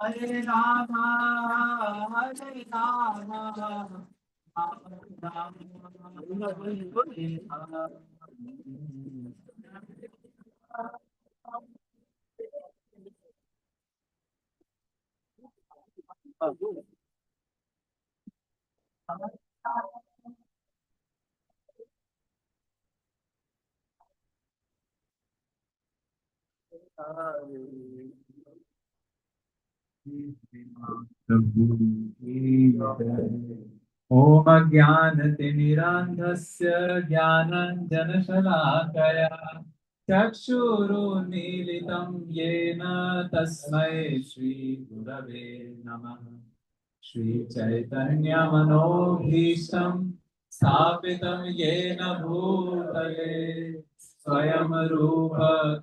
Hare Rama, Hare Rama, Rama Rama, Hare ओम ज्ञानतिमिरान्धस्य ज्ञानाञ्जनशलाकया चक्षुरुन्मीलितं येन तस्मै श्रीगुरवे नमः। श्रीचैतन्यमनोभीष्टं स्थापितं येन भूतले स्वयं रूप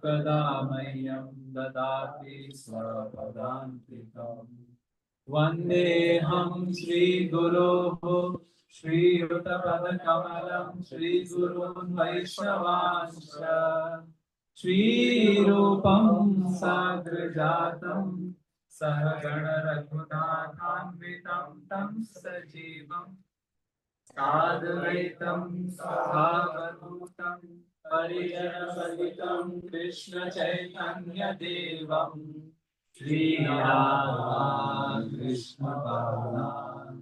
कदा मह्यं ददाति स्वपदान्तिकम्। वन्देऽहं श्रीगुरोः श्रीयुतपदकमलं श्रीगुरून् वैष्णवांश्च श्रीरूपं साग्रजातं सहगण रघुनाथान्वितं तं सजीवं साद्वैतं सभावभूतं परिजनसहितं कृष्ण चैतन्य देवं श्री राधा कृष्ण पादान्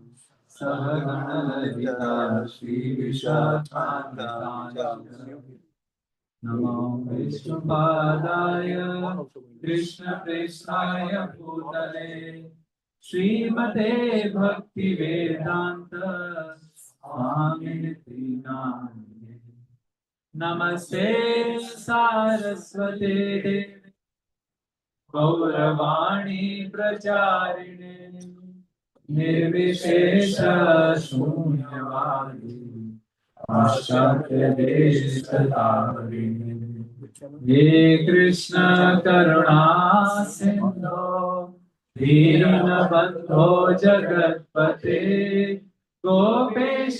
सहगण ललिता श्री विशाखान्वितान् नमो विष्णुपादाय कृष्ण प्रेष्ठाय भूतले श्रीमते भक्ति वेदांत स्वामिनिति नामिने। नमस्ते सारस्वते देवे गौरवाणी प्रचारिणे निर्विशेष शून्यवादी पाश्चात्यदेशतारिणे। हे कृष्ण करुणा सिंधो दीनबन्धो जगत्पते गोपेश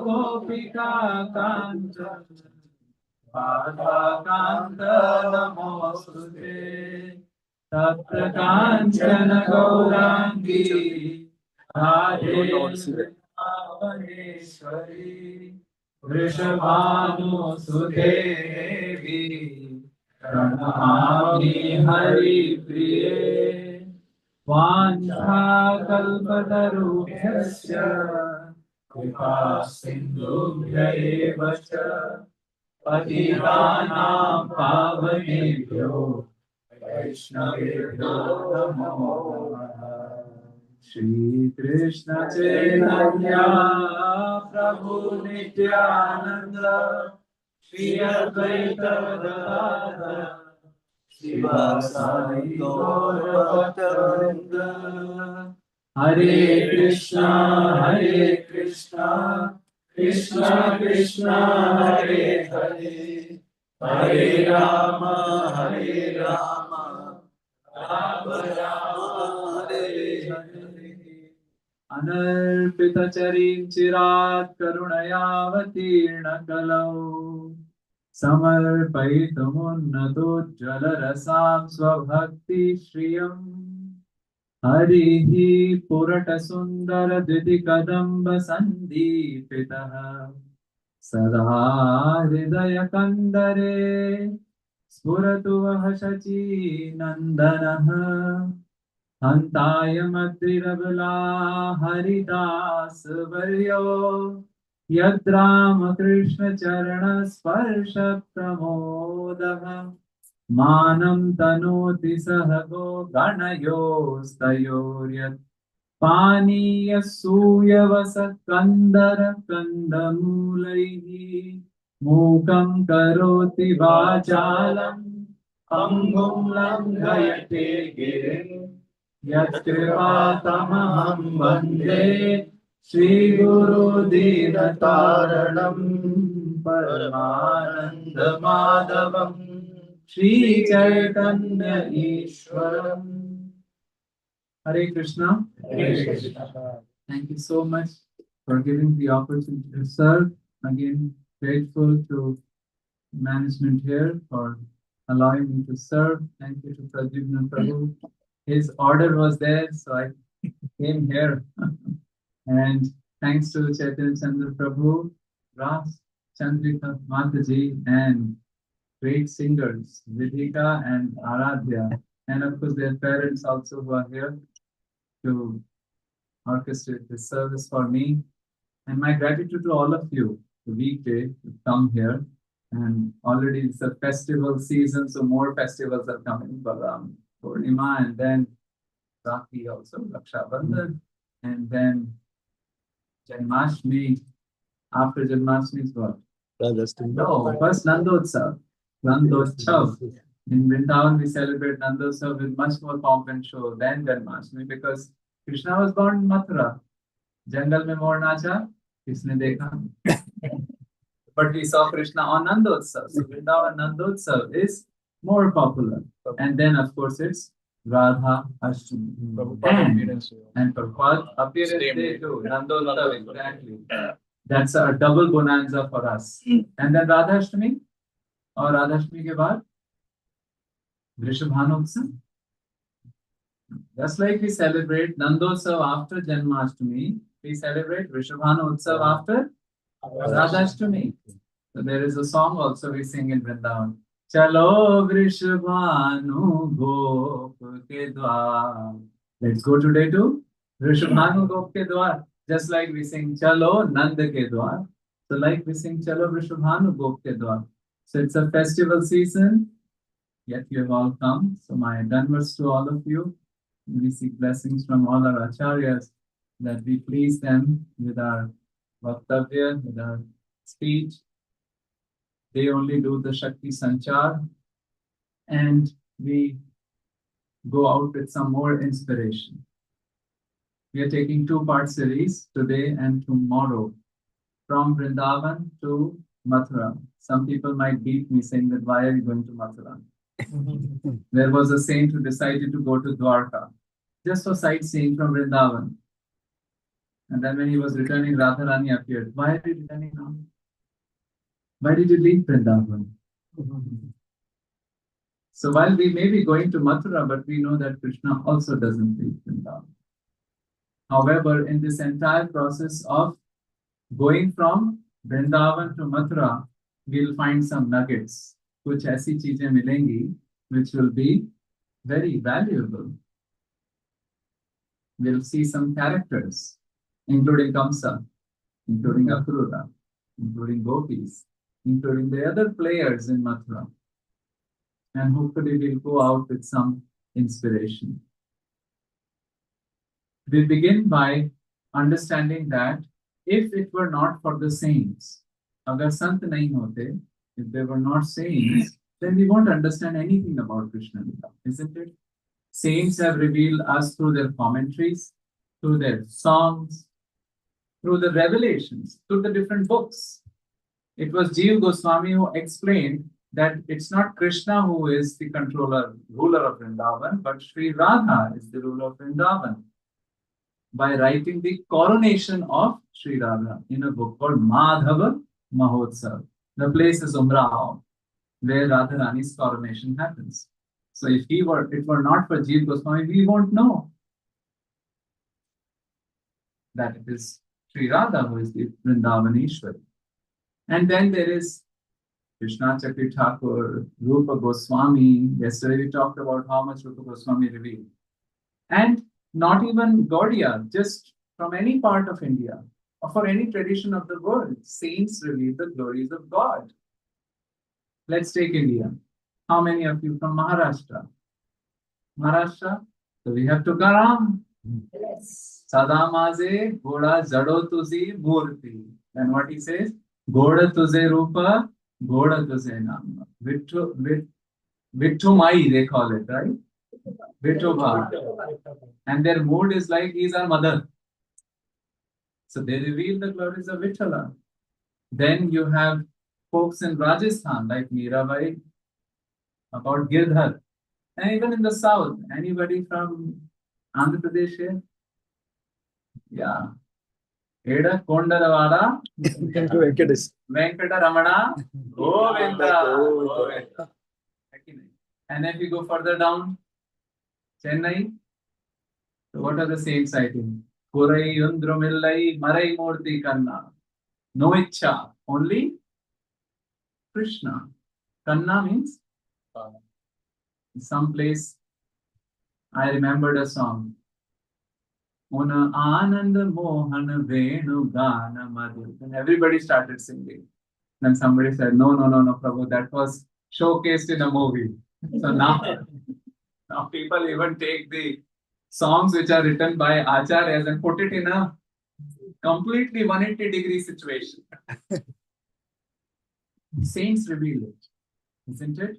गोपिका कान्त राधाकान्त नमोस्तुते। तप्त काञ्चन गौराङ्गी राधे वृन्दावनेश्वरी वृषभानुसुते देवी प्रणमामि हरिप्रिये। वाञ्छाकल्पतरुभ्यश्च कृपा सिन्धुभ्य एव च पतितानां पावनेभ्यो वैष्णवेभ्यो नमो नमः। श्री कृष्ण चैतन्य प्रभु नित्यानंद श्री अद्वैत गदाधर शिवासादि गौर भक्तवृंद। हरे कृष्णा कृष्णा कृष्णा हरे हरे हरे राम राम राम हरे हरे। अनर्पितचरीं चिरात् करुणयावतीर्ण कलौ समर्पयितुमुन्नतोज्ज्वलरसां स्वभक्तिश्रियम्। हरिः पुरटसुन्दरद्युतिकदम्ब सन्दीपितः सदा हृदयकन्दरे स्फुरतु वः शचीनन्दनः। हन्ताय मद्रिरबला हरिदासवर्यो यद्रामकृष्णचरणस्पर्श प्रमोदः मानं तनोति सह गो गणयोस्तयोर्यत् पानीयसूयवसकन्दर कन्दमूलैः मूकं करोति वाचालं पङ्गुं लङ्घयते गिरिं यत्कृपातमहं वन्दे श्रीगुरुदीनतारणं परमानन्दमाधवं Sri Chaitanya ईश्वरम्। Hare Krishna. Hare Krishna. Thank you so much for giving the opportunity to serve. Again, grateful to management here for allowing me to serve. Thank you to Pradyumna Prabhu. His order was there, so I came here. And thanks to Chaitanya Chandra Prabhu, Ras, Chandrika Mataji, and great singers, Vidhika and Aradhya, and of course their parents also who are here to orchestrate this service for me. And my gratitude to all of you, the weekday, to come here. And already it's a festival season, so more festivals are coming. Balam, Purnima, and then Rakhi also, Raksha Bandhan, and then Janmashtami. After Janmashtami is what? No, first Nandotsav. Nandotsav. In Vrindavan, we celebrate Nandotsav with much more pomp and show than Janmashtami because Krishna was born in Mathura. Jungle mein more nacha, kisne dekha? But we saw Krishna on Nandotsav. So Vrindavan Nandotsav is more popular. And then, of course, it's Radha Ashtami. And Prabhupada appearance day too. Nandotsav, exactly. That's a double bonanza for us. And then Radha Ashtami, or Radha Ashtami ke baad, Vrishabhanu Utsav. Just like we celebrate Nandotsav after Janmashtami, we celebrate Vrishabhanu Utsav after Radhashtami. So there is a song also we sing in Vrindavan. Chalo Vrishabhanu Gop ke Dwar. Let's go today to Vrishabhanu Gop ke Dwar. Just like we sing Chalo Nand ke Dwar. So like we sing Chalo Vrishabhanu Gop ke Dwar. So it's a festival season. Yet you have all come. So my danvars to all of you. We seek blessings from all our acharyas that we please them with our vaktavya, with our speech. They only do the Shakti Sanchar, and we go out with some more inspiration. We are taking two-part series today and tomorrow from Vrindavan to Mathura. Some people might beat me saying that why are you going to Mathura? There was a saint who decided to go to Dwarka just for sightseeing from Vrindavan. And then when he was returning, Radharani appeared. Why are you returning now? Why did you leave Vrindavan? So while we may be going to Mathura, but we know that Krishna also doesn't leave Vrindavan. However, in this entire process of going from Vrindavan to Mathura, we'll find some nuggets, kuch aisi cheezein milengi, which will be very valuable. We'll see some characters, including Vamsa, including Akrura, including gopis, including the other players in Mathura. And hopefully we'll go out with some inspiration. We begin by understanding that if it were not for the saints, agar sant nahi hote, if they were not saints, then we won't understand anything about Krishna Lila, isn't it? Saints have revealed us through their commentaries, through their songs, through the revelations, through the different books. It was Jiva Goswami who explained that it's not Krishna who is the ruler of Vrindavan, but Sri Radha is the ruler of Vrindavan. By writing the coronation of Sri Radha in a book called Madhava Mahotsav. The place is Umrao, where Radharani's coronation happens. So if it were not for Jiva Goswami, we won't know that it is Sri Radha who is the Vrindavaneshwari. And then there is Krishna Chakri Thakur, Rupa Goswami. Yesterday we talked about how much Rupa Goswami revealed. And not even Gaudiya, just from any part of India or for any tradition of the world, saints reveal the glories of God. Let's take India. How many of you from Maharashtra? Maharashtra? So we have Tukaram. Yes. Sadamaze Goda Zado Tuzi Murti. And what he says? Goda Tuze Rupa, Goda Tuze Nama. Vittu Mai, they call it, right? Vithoba. And their mood is like he's our mother. So they reveal the glories of Vithala. Then you have folks in Rajasthan like Mirabai about Girdhar. And even in the south, anybody from Andhra Pradesh here? Yeah. Eda Kondaravada Venkataramana Govinda. And if you go further down, Chennai, so what are the same sighting? Kurai Undrumillai Marai Murti Kanna. No Icha, only Krishna. Kanna means some place. I remembered a song. Una Anand Mohan Venu Gana Madhu. And everybody started singing. Then somebody said, no, no, no, no, Prabhu, that was showcased in a movie. So now people even take the songs which are written by acharyas and put it in a completely 180-degree situation. Saints reveal it, isn't it?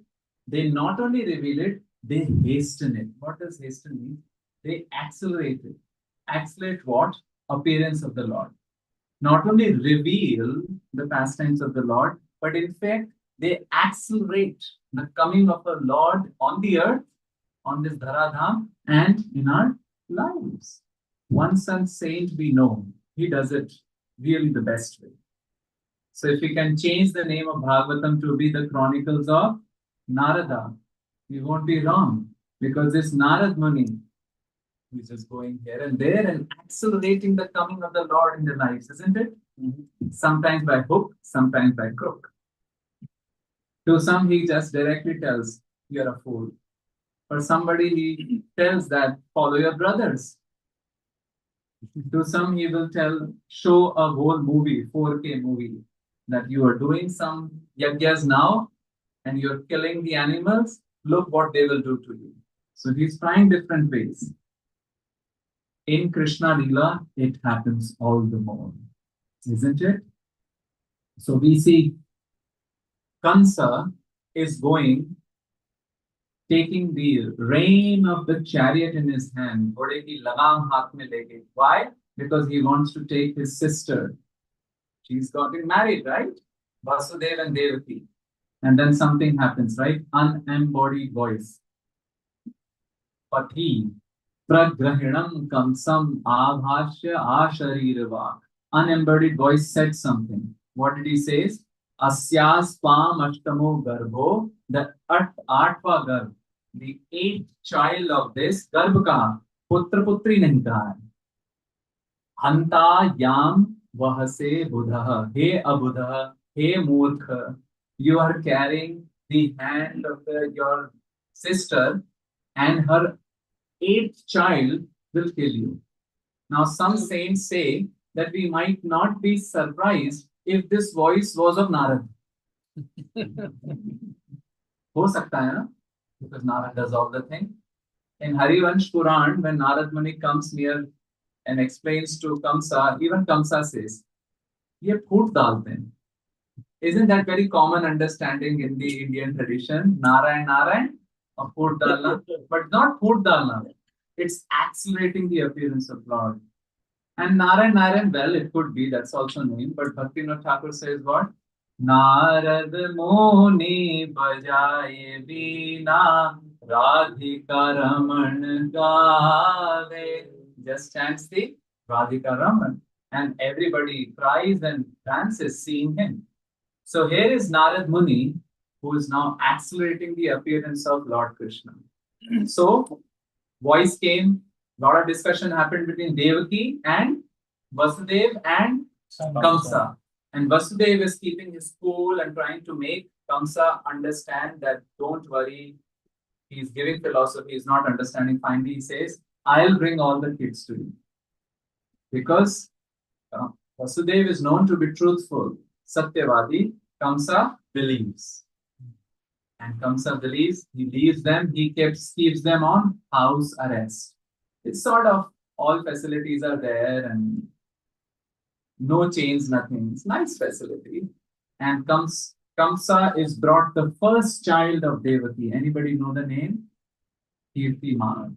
They not only reveal it, they hasten it. What does hasten mean? They accelerate it. Accelerate what? Appearance of the Lord. Not only reveal the pastimes of the Lord, but in fact, they accelerate the coming of the Lord on the earth, on this Dharadham, and in our lives. One such saint we know, he does it really the best way. So if we can change the name of Bhagavatam to be the Chronicles of Narada, we won't be wrong, because this Narad Muni, which is going here and there and accelerating the coming of the Lord in their lives, isn't it? Sometimes by hook, sometimes by crook. To some, he just directly tells, you're a fool. For somebody, he tells that, follow your brothers. To some, he will show a whole movie, 4K movie, that you are doing some yajnas now and you're killing the animals. Look what they will do to you. So he's trying different ways. In Krishna Lila, it happens all the more, isn't it? So we see Kansa is taking the rein of the chariot in his hand. Why? Because he wants to take his sister. She's gotten married, right? Vasudeva and Devaki. And then something happens, right? Unembodied voice. Pati Pragrahinam Kamsam Abhashya Asharirava. Unembodied voice said something. What did he say? Asyas Pam Ashtamo Garbho, the Atva Garb, the 8th child of this Garb ka Putra Putri nahi kaha. Hanta Yam Vahase Buddha, He Abudha, He Murkha, you are carrying the hand of your sister and her 8th child will kill you. Now, some saints say that we might not be surprised if this voice was of Narad. Ho sakta hai na? Because Narad does all the thing. In Harivansh Puran, when Narad Muni comes near and explains to Kamsa, even Kamsa says, ye phoot dalte hain. Isn't that very common understanding in the Indian tradition? Narayan, Narayan, or phoot dalna, but not phoot dalna. It's accelerating the appearance of Lord. And Narayan, Narayan, well, it could be, that's also named, but Bhaktivinoda Thakur says what? Narad Muni bajaye veena Radhika Raman gaave. Just chants the Radhika Raman. And everybody cries and dances seeing him. So here is Narad Muni, who is now accelerating the appearance of Lord Krishna. So, voice came, lot of discussion happened between Devaki and Vasudeva and Kamsa. And Vasudeva is keeping his cool and trying to make Kamsa understand that don't worry, he's giving philosophy, he's not understanding. Finally, he says, I'll bring all the kids to you. Because Vasudeva is known to be truthful. Satyavadi, Kamsa believes. And Kamsa believes, he leaves them, he keeps them on house arrest. It's sort of all facilities are there and no chains, nothing. It's nice facility. And Kamsa is brought the first child of Devaki. Anybody know the name? Kirtiman.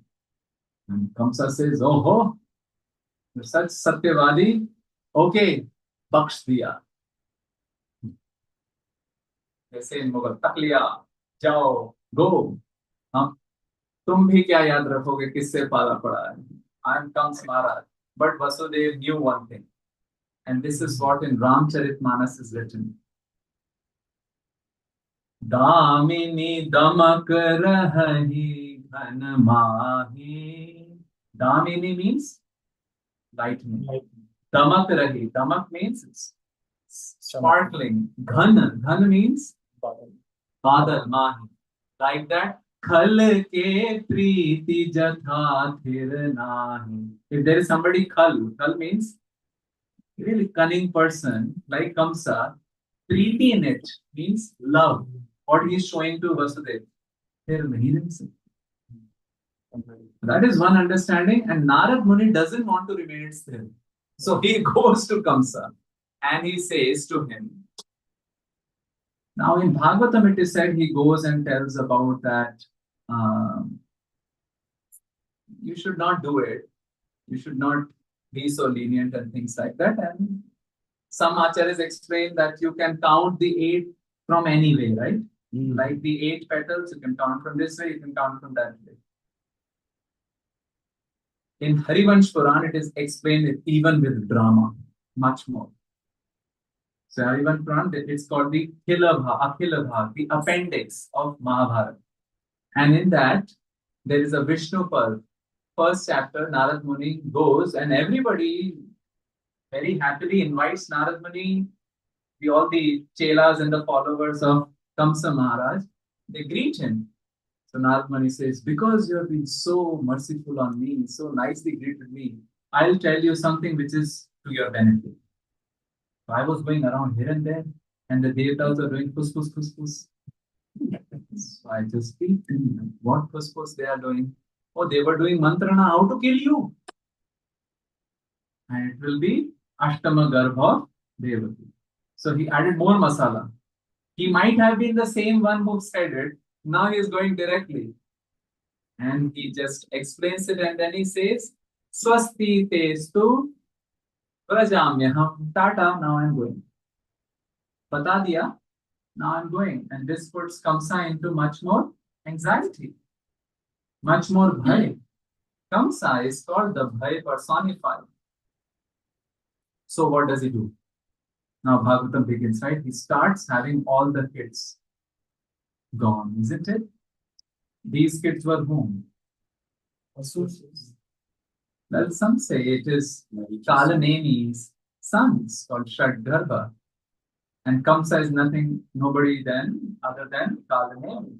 And Kamsa says, oh ho, you're such Satyavadi. Okay, baksh diya. जैसे मुगल तक लिया जाओ गो हम तुम भी क्या याद रखोगे किससे पाला पड़ा है आई एम कम्स महाराज but Vasudev new one thing and this is what in Ramcharitmanas is written दामिनी दमक रही घन माही दामिनी means lightning damak rahi damak means it's sparkling ghan means badal mahi like that khal ke preeti jatha thir nahi if there is somebody khal means really cunning person like Kamsa preeti in it means love what he is showing to Vasudev thir nahi reh sakte. That is one understanding, and Narad Muni doesn't want to remain still. So he goes to Kamsa and he says to him. Now in Bhagavatam it is said he goes and tells about that you should not do it. You should not be so lenient and things like that. And some acharyas explain that you can count the 8 from any way, right? Like the 8 petals, you can count from this way, you can count from that way. In Harivansh Puran, it is explained even with drama, much more. So Harivansh Puran, it's called the Akhila Bhag, the appendix of Mahabharata. And in that, there is a Vishnu Parv. First chapter, Narad Muni goes and everybody very happily invites Narad Muni, all the chelas and the followers of Kamsa Maharaj, they greet him. So Narad Muni says, because you have been so merciful on me, so nicely greeted me, I'll tell you something which is to your benefit. So I was going around here and there, and the Devatas are doing pus pus pus pus. So I just speak, what pus pus they are doing? Oh, they were doing mantrana, how to kill you. And it will be Ashtama Garbha Devati. So he added more masala. He might have been the same one who said it. Now he is going directly. And he just explains it and then he says, Swasti testu prajamyaham tata, now I'm going. Bata diya, now I'm going. And this puts Kamsa into much more anxiety, much more bhai. Kamsa is called the bhai personified. So what does he do? Now Bhagavatam begins, right? He starts having all the kids gone, isn't it? These kids were whom? Well, some say it is Kalanemi's sons called Shadgarbha. And Kamsa is nobody then other than Kalanemi.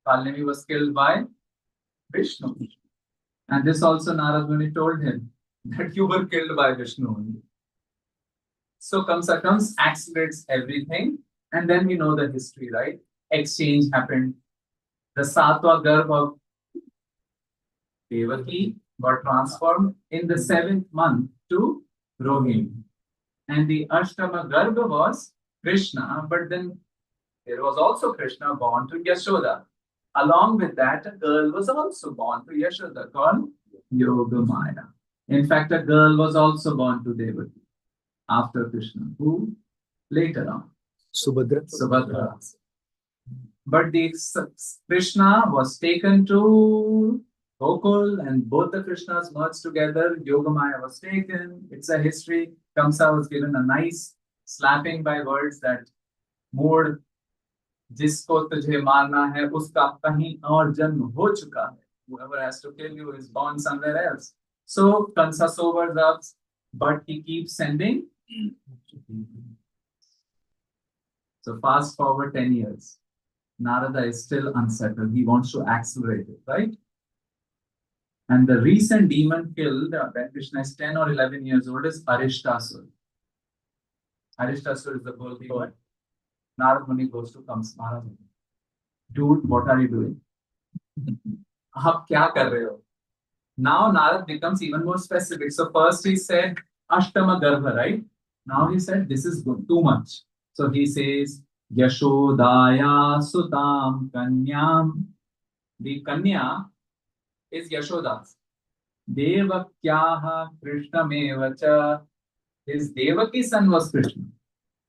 Kalanemi was killed by Vishnu. And this also Narad Muni told him that you were killed by Vishnu. So Kamsa comes, accelerates everything, and then we know the history, right? Exchange happened. The Satwa Garbh of Devaki got transformed in the 7th month to Rohini. And the Ashtama Garbha was Krishna, but then there was also Krishna born to Yashoda. Along with that, a girl was also born to Yashoda called Yogamaya. In fact, a girl was also born to Devaki after Krishna, who later on Subhadra. But the Krishna was taken to Gokul and both the Krishnas merged together. Yogamaya was taken. It's a history. Kamsa was given a nice slapping by words that mood जिसको तुझे मारना है उसका कहीं और जन्म हो चुका है. Whoever has to kill you is born somewhere else. So Kamsa sobers up, but he keeps sending. So fast forward 10 years. Narada is still unsettled. He wants to accelerate it, right? And the recent demon killed when Krishna is 10 or 11 years old is Arishtasur. Arishtasur is the worldly one. Narad Muni goes to Kamsa Maharaj. Dude, what are you doing? Aap kya kar rahe ho? Now Narad becomes even more specific. So first he said Ashtama Garbha, right? Now he said this is good, too much. So he says Yashodaya Sutam Kanyam The Kanya is Yashoda's. Devakyaha Krishnamevacha. His Devaki son was Krishna.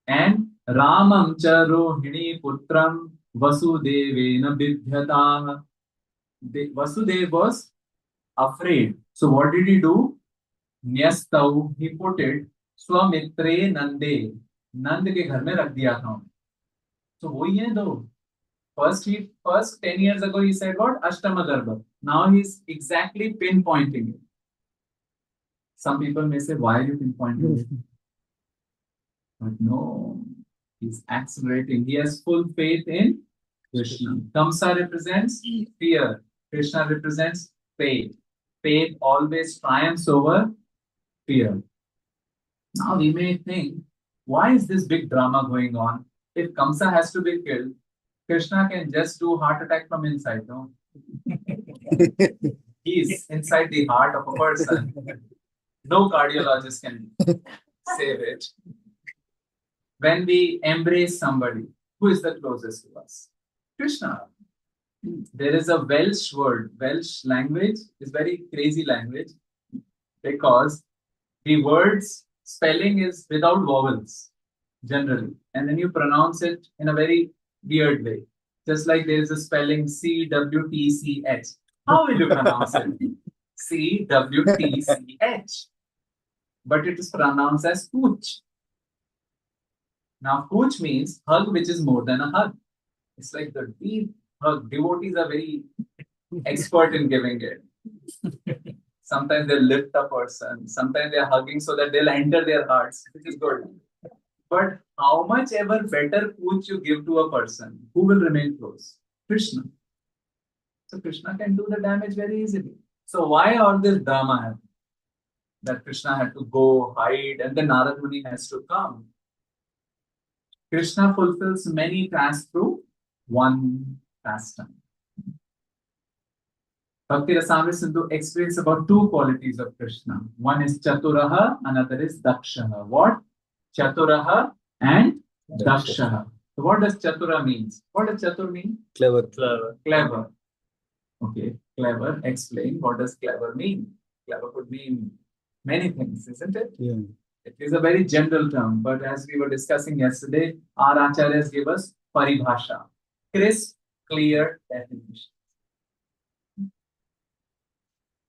And Ramam cha Rohini Putram Vasudevena Bidhyata. Vasudeva was afraid. So what did he do? Nyastau, he put it Swamitre Nande. Nand के घर में रख दिया था. So वही है दो. First 10 years ago he said what? Ashtama Garbha. Now he's exactly pinpointing it. Some people may say, why are you pinpointing it? But no, he's accelerating. He has full faith in Krishna. Kamsa represents fear. Krishna represents faith. Faith always triumphs over fear. Now we may think, why is this big drama going on? If Kamsa has to be killed, Krishna can just do heart attack from inside, no? He's inside the heart of a person. No cardiologist can save it. When we embrace somebody, who is the closest to us? Krishna. There is a Welsh word. Welsh language is very crazy language because the word's spelling is without vowels generally, and then you pronounce it in a very weird way. Just like there is a spelling CWTCH. How will you pronounce it? CWTCH. But it is pronounced as Kuch. Now, Kuch means hug, which is more than a hug. It's like the deep hug. Devotees are very expert in giving it. Sometimes they lift a person. Sometimes they are hugging so that they'll enter their hearts, which is good. But how much ever better Kuch you give to a person, who will remain close? Krishna. So Krishna can do the damage very easily. So why all this drama happened? That Krishna had to go hide and then Narad Muni has to come. Krishna fulfills many tasks through one pastime. Bhakti Rasamrita Sindhu explains about two qualities of Krishna. One is Chaturaha, another is Dakshaha. What? Chaturaha and Dakshaha. So what does Chatura means? What does Chatur mean? Clever. Clever. Okay, clever. Explain what does clever mean? Clever could mean many things, isn't it? Yeah. It is a very general term, but as we were discussing yesterday, our acharyas gave us paribhasha, crisp, clear definition.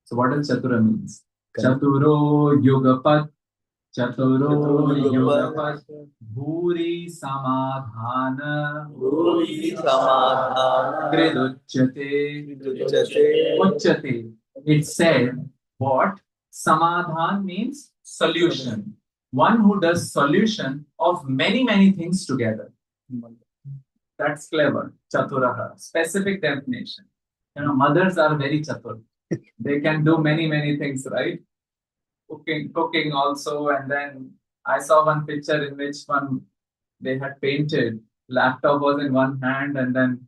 So what does Chatura means? Chaturo yugapat, Chaturo yugapat, bhuri samadhana, kriduchyate, uchyate. It said what? Samadhan means solution. One who does solution of many things together. That's clever. Chaturaha. Specific definition. Mothers are very chatur. They can do many things, right? Cooking also. And then I saw one picture in which they had painted. Laptop was in one hand and then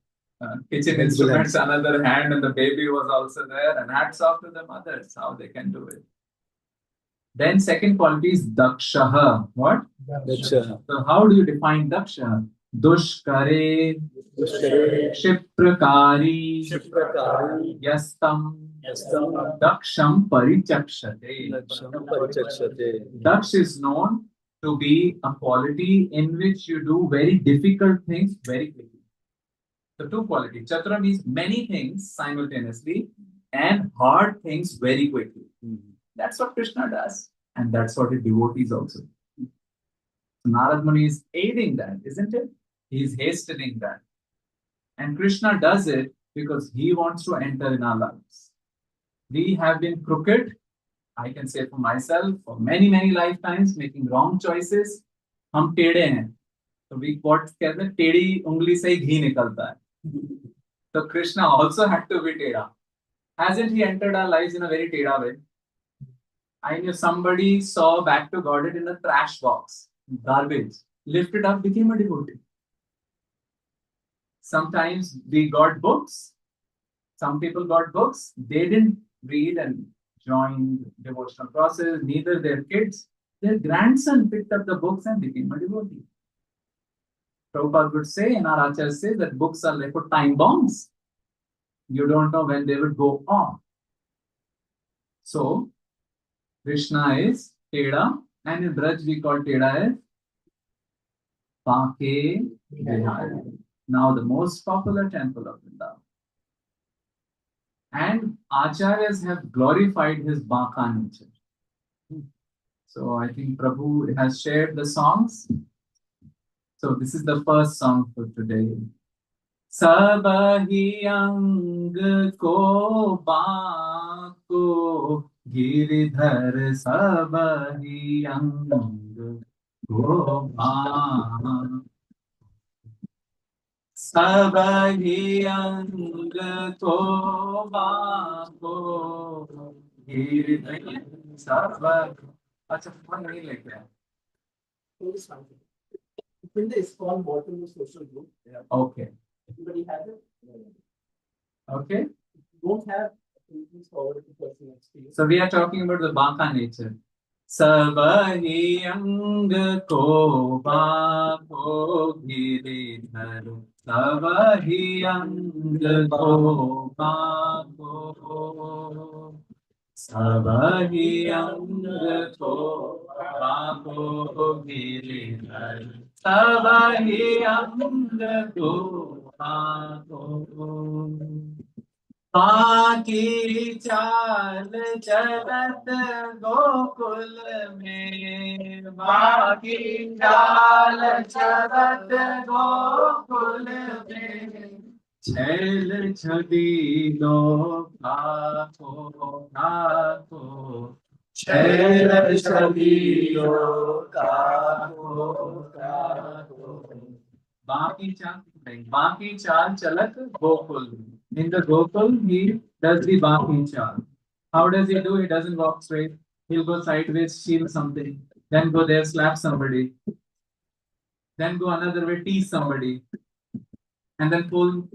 kitchen instruments another hand, and the baby was also there. And hats off to the mothers, how they can do it. Then second quality is Dakshaha. What? Dakshaha. So how do you define Dakshaha? Dushkare, Shiprakari, Yastam, Daksham Parichakshate. Daksh is known to be a quality in which you do very difficult things very quickly. The two qualities. Chatura means many things simultaneously and hard things very quickly. That's what Krishna does. And that's what his devotees also do. So Narad Muni is aiding that, isn't it? He is hastening that. And Krishna does it because he wants to enter in our lives. We have been crooked, I can say for myself, for many lifetimes, making wrong choices. हम टेढ़े हैं. So we what कहते हैं टेढ़ी उंगली से ही घी निकलता है. So Krishna also had to be teda. Hasn't he entered our lives in a very teda way? I knew somebody saw back to Godhead in a trash box, garbage, lifted up, became a devotee. Sometimes we got books. Some people got books. They didn't read and join devotional process, neither their kids. Their grandson picked up the books and became a devotee. Prabhupada would say, and our Acharya says that books are like time bombs. You don't know when they would go off. So Krishna is Teda, and in Braj we call Teda as Pake Vihari. Now the most popular temple of Vrindavan. And Acharyas have glorified his Baka nature. So I think Prabhu has shared the songs. So this is the first song for today. Sabahi ang ko bako giridhar sabahi ang ko bako sabahi ang ko bako giridhar sabahi. अच्छा phone नहीं लेके आया In the ISKCON bottom of social group. Okay. Everybody has it? Okay. If you don't have, please forward the person next to you. So we are talking about the Baka nature. Sabahi ang ko bako giridhar sabahi ang ko bako sabahi ang ko bako giridhar sabahi ang ko bako बाकी चाल चलत गोकुल में बाकी चाल चलत गोकुल में छैल छबीलो खाको खाको छैल छबीलो खाको खाको बाकी चाल चलत गोकुल में. In the Gokul, he does the Baki Chal. How does he do? He doesn't walk straight. He'll go sideways, steal something, then go there, slap somebody, then go another way, tease somebody, and then pull.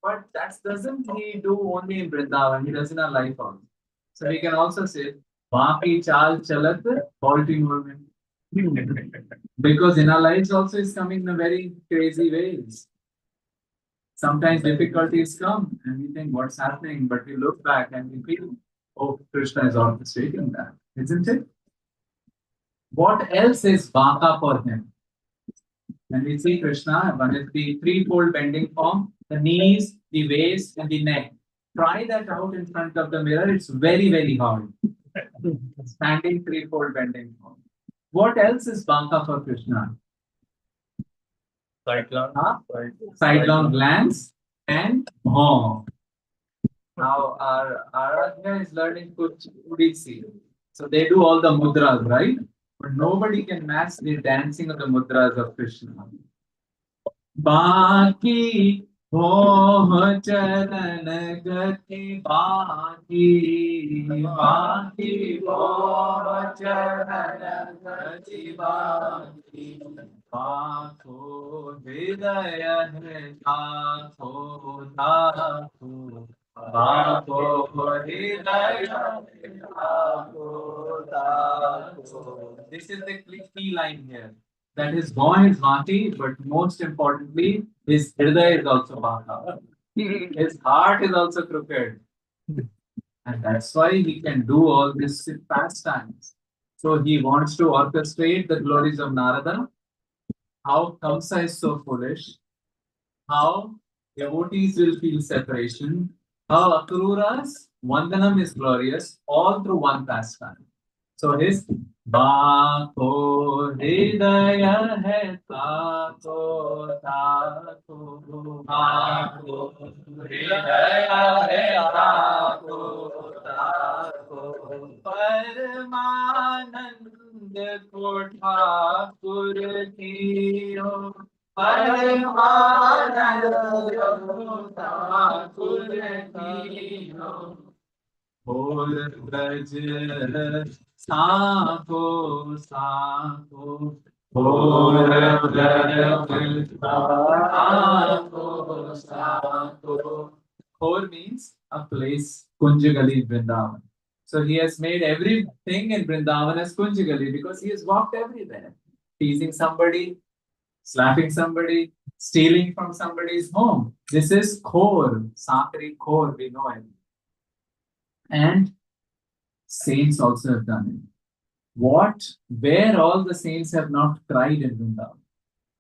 But that doesn't he do only in Vrindavan, he does in our life also. So we can also say, Baki Chal Chalat, faulty movement. Because in our lives also is coming in a very crazy ways. Sometimes difficulties come and we think what's happening, but we look back and we feel, oh, Krishna is orchestrating that, isn't it? What else is Baka for him? And we see Krishna, one is the threefold bending form, the knees, the waist, and the neck. Try that out in front of the mirror. It's very, very hard. Standing threefold bending form. What else is Baka for Krishna? Sidelong glance and Bhav. Now our Aradhya is learning Kudisi. So they do all the mudras, right? But nobody can match the dancing of the mudras of Krishna. Baki Bhav Charan Gati Baki Baki Bhav Charan Gati Baki Bako Hridaya Hai Bako Bako Bako Hridaya Bako Bako. This is the key line here. That his born is Mati, but most importantly, his Hridaya is also Baka. His heart is also crooked. And that's why he can do all these pastimes. So he wants to orchestrate the glories of Narada. How Kamsa is so foolish, how devotees will feel separation, how Akrura's Vandanam is glorious, all through one pastime. So his Bako Hridaya Hai Tako Tako Bako Hridaya Hai Tako Tako Paramanand Ko Thakur Kiyo Paramanand Ko Thakur Kiyo Bol Braj Sako Sako Bol Braj Sako Sako. Bol means a place, Kunjagali in Vrindavan. So he has made everything in Vrindavan as Kunjagali because he has walked everywhere. Teasing somebody, slapping somebody, stealing from somebody's home. This is khor, sakri khor, we know it. And saints also have done it. Where all the saints have not cried in Vrindavan.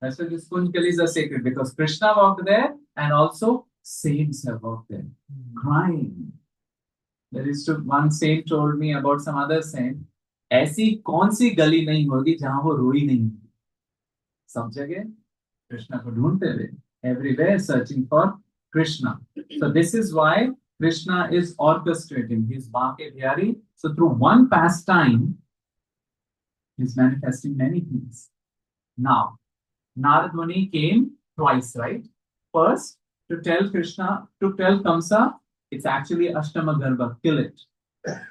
That's why this Kunjkalis are sacred, because Krishna walked there and also saints have walked there, crying. There is one saint told me about some other saint. ऐसी कौन सी गली नहीं होगी जहां वो रोई नहीं होगी. सब जगह कृष्णा को ढूंढते हुए, everywhere searching for Krishna. So this is why Krishna is orchestrating his Bhake Bihari. So through one pastime, he's manifesting many things. Now, Narad Muni came twice, right? First, to tell Krishna, to tell Kamsa, it's actually Ashtama Garbha, kill it.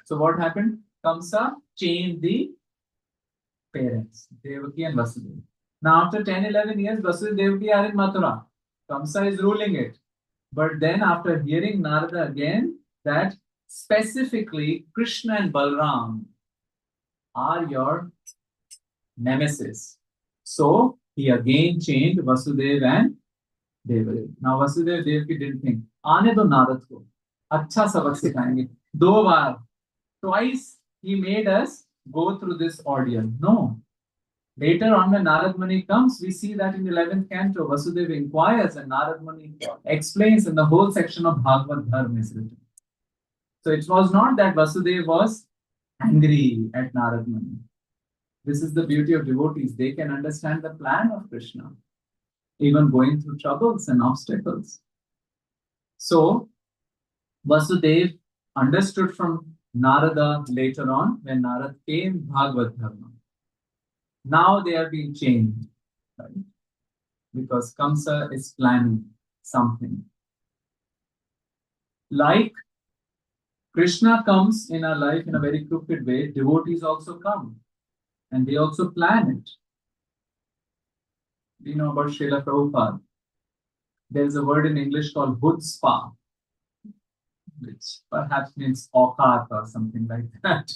So what happened? Kamsa chained the parents, Devaki and Vasudeva. Now after 10-11 years, Vasudeva and Devaki are in Mathura. Kamsa is ruling it. But then after hearing Narada again, that specifically Krishna and Balram are your nemesis. So he again chained Vasudeva and Devaki. Now Vasudeva and Devaki didn't think, आने दो नारद को, अच्छा सबक सिखाएंगे. 2 बार, twice he made us go through this ordeal. No. Later on, when Narad Muni comes, we see that in 11th canto, Vasudeva inquires and Narad Muni explains, and the whole section of Bhagavad Dharma is written. So it was not that Vasudeva was angry at Narad Muni. This is the beauty of devotees. They can understand the plan of Krishna, even going through troubles and obstacles. So Vasudeva understood from Narada later on, when Narad came Bhagavad Dharma. Now they are being chained, right? Because Kamsa is planning something. Like Krishna comes in our life in a very crooked way, devotees also come and they also plan it. We know about Srila Prabhupada. There is a word in English called chutzpah, which perhaps means aukat or something like that.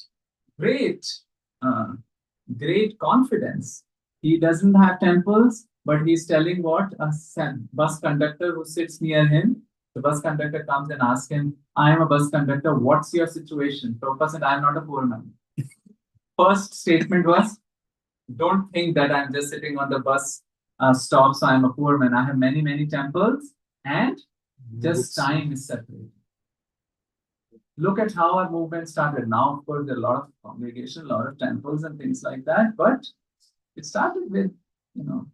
Great confidence. He doesn't have temples, but he's telling what? A bus conductor who sits near him. The bus conductor comes and asks him, I am a bus conductor, what's your situation? Prabhupada said, I am not a poor man. First statement was, don't think that I'm just sitting on the bus stop, so I'm a poor man. I have many, many temples, and just time is separate. Look at how our movement started. Now, of course, there are a lot of congregation, a lot of temples and things like that, but it started with, a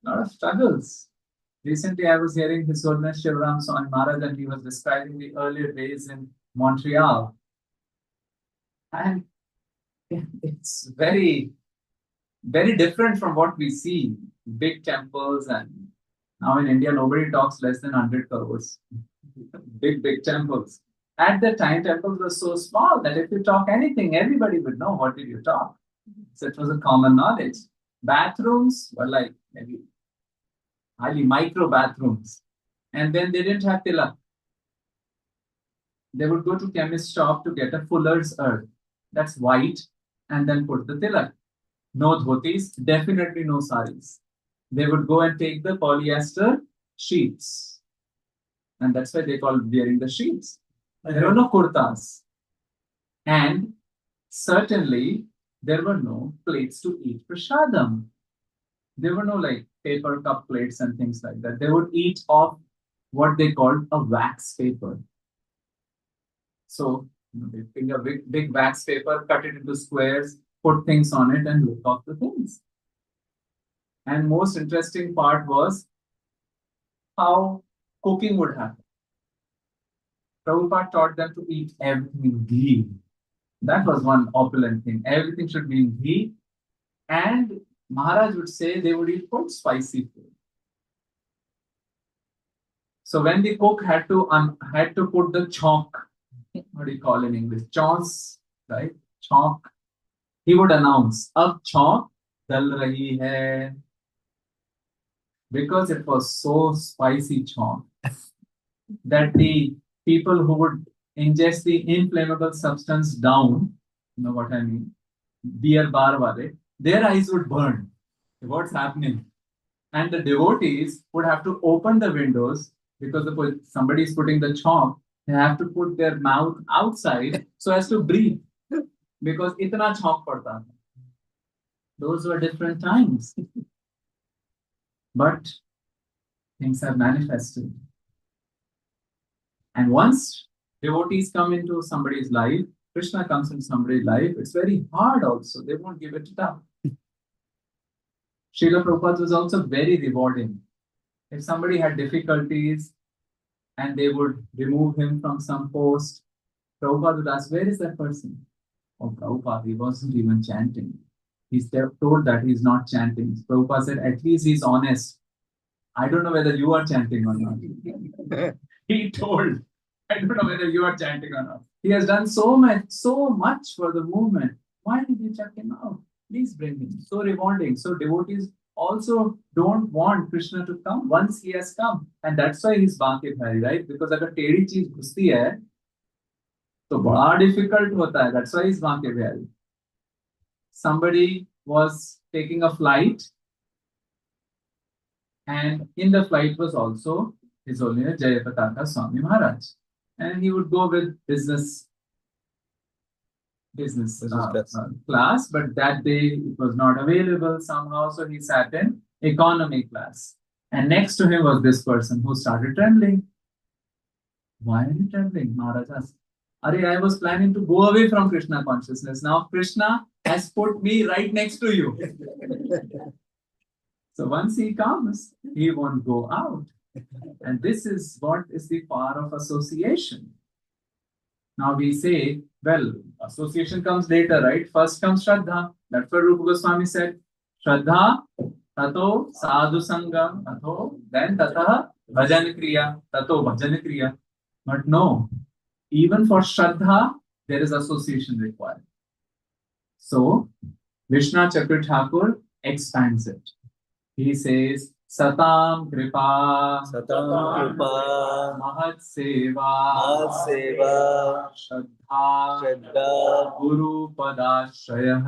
lot of struggles. Recently, I was hearing His Holiness Shivaram Swami Maharaj, and he was describing the earlier days in Montreal. And it's very, very different from what we see. Big temples, and now in India, nobody talks less than 100 crores. Big temples. At the time, temples were so small that if you talk anything, everybody would know what did you talk. So it was a common knowledge. Bathrooms were like maybe highly micro bathrooms. And then they didn't have tilak. They would go to chemist shop to get a fuller's earth. That's white, and then put the tilak. No dhotis, definitely no saris. They would go and take the polyester sheets. And that's why they call wearing the sheets. There were no kurtas. And certainly, there were no plates to eat prasadam. There were no like paper cup plates and things like that. They would eat off what they called a wax paper. So they take a big wax paper, cut it into squares, put things on it, and look off the things. And most interesting part was how cooking would happen. Prabhupada taught them to eat everything in ghee. That was one opulent thing. Everything should be in ghee. And Maharaj would say they would eat quite spicy food. So when the cook had to put the chonk, what do you call in English? Chonks, right? Chonk. He would announce, "Ab chonk dal rahi hai." Because it was so spicy chonk that the people who would ingest the inflammable substance down, you know what I mean, beer bar wale, their eyes would burn. What's happening? And the devotees would have to open the windows because somebody is putting the chalk. They have to put their mouth outside so as to breathe because itna chalk padta. Those were different times. But things have manifested. And once devotees come into somebody's life, Krishna comes in somebody's life, it's very hard also. They won't give it up. Srila Prabhupada was also very rewarding. If somebody had difficulties and they would remove him from some post, Prabhupada would ask, where is that person? Oh, Prabhupada, he wasn't even chanting. He's told that he's not chanting. Prabhupada said, at least he's honest. I don't know whether you are chanting or not. He told, I don't know whether you are chanting or not. He has done so much for the movement. Why did you check him out? Please bring him. So rewarding. So devotees also don't want Krishna to come once he has come. And that's why he's Banke Bhai, right? Because agar teri cheez ghusti hai, तो बड़ा difficult होता है. That's why he's Banke Bhai. Somebody was taking a flight, and in the flight was also His Holiness Jayapataka Swami Maharaj, and he would go with business class, but that day it was not available somehow, so he sat in economy class. And next to him was this person who started trembling. Why are you trembling? Maharaj asked. I was planning to go away from Krishna consciousness. Now Krishna has put me right next to you. So once he comes, he won't go out. And this is what is the power of association. Now we say, well, association comes later, right? First comes Shraddha. That's what Rupa Goswami said. Shraddha, tato sadhu sangam, tato, then tataha bhajan kriya, tato bhajan kriya. But no, even for Shraddha, there is association required. So, Vishnu Chakra Thakur expands it. He says, Satam Kripa, Mahat Seva, Shraddha, Guru Padashrayah.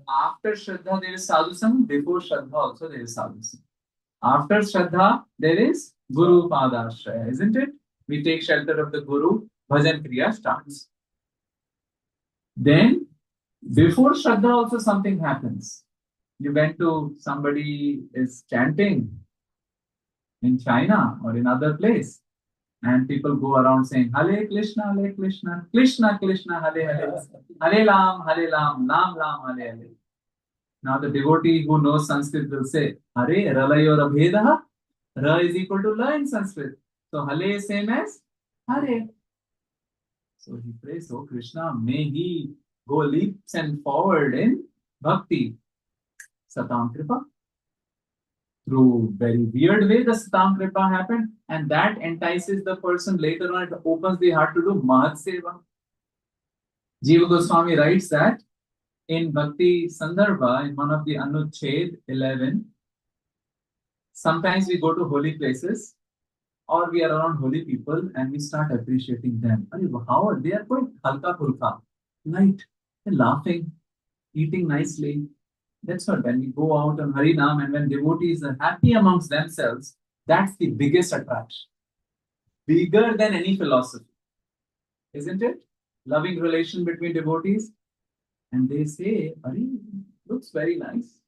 After Shraddha, there is Sadhu Sangh. Before Shraddha, also there is Sadhu Sangh. After Shraddha, there is Guru Padashraya, isn't it? We take shelter of the Guru, Bhajan Kriya starts. Then, before Shraddha, also something happens. You went to somebody is chanting in China or in other place, and people go around saying Hare Krishna, Krishna Krishna, Hare Hare, Hare Ram, Ram Ram, Hare Hare. Now the devotee who knows Sanskrit will say Hare Ralayor Abhedaha. Ra is equal to La in Sanskrit. So Hare is same as Hare. So he prays, oh Krishna, may he go leaps and forward in bhakti. Satam Kripa. Through very weird way, the Satam Kripa happened, and that entices the person later on. It opens the heart to do Mahat Seva. Jiva Goswami writes that in Bhakti Sandarbha, in one of the Anuched 11, sometimes we go to holy places or we are around holy people and we start appreciating them. How are they? Are quite halka pulka, light, they're laughing, eating nicely. That's what, when we go out on Harinam and when devotees are happy amongst themselves, that's the biggest attraction. Bigger than any philosophy. Isn't it? Loving relation between devotees. And they say, Ari, looks very nice.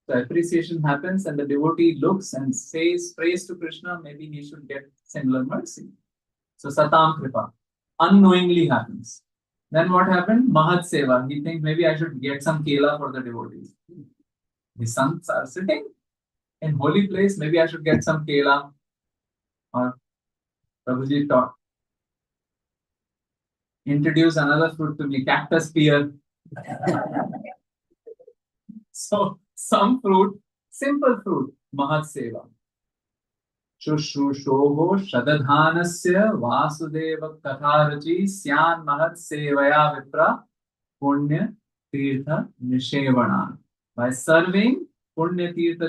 So appreciation happens and the devotee looks and says praise to Krishna, maybe he should get similar mercy. So Satam Kripa. Unknowingly happens. Then what happened? Mahat Seva. He thinks maybe I should get some kela for the devotees. The sons are sitting in holy place. Maybe I should get some kela. Or Prabhuji taught. Introduce another fruit to me, cactus pear. So some fruit, simple fruit, Mahat Seva. Shushrushobho Shadadhanasya Vasudeva Katharachi Syan Mahat Sevaya Vipra Punya Tirtha Nishevana. By serving Punya Tirtha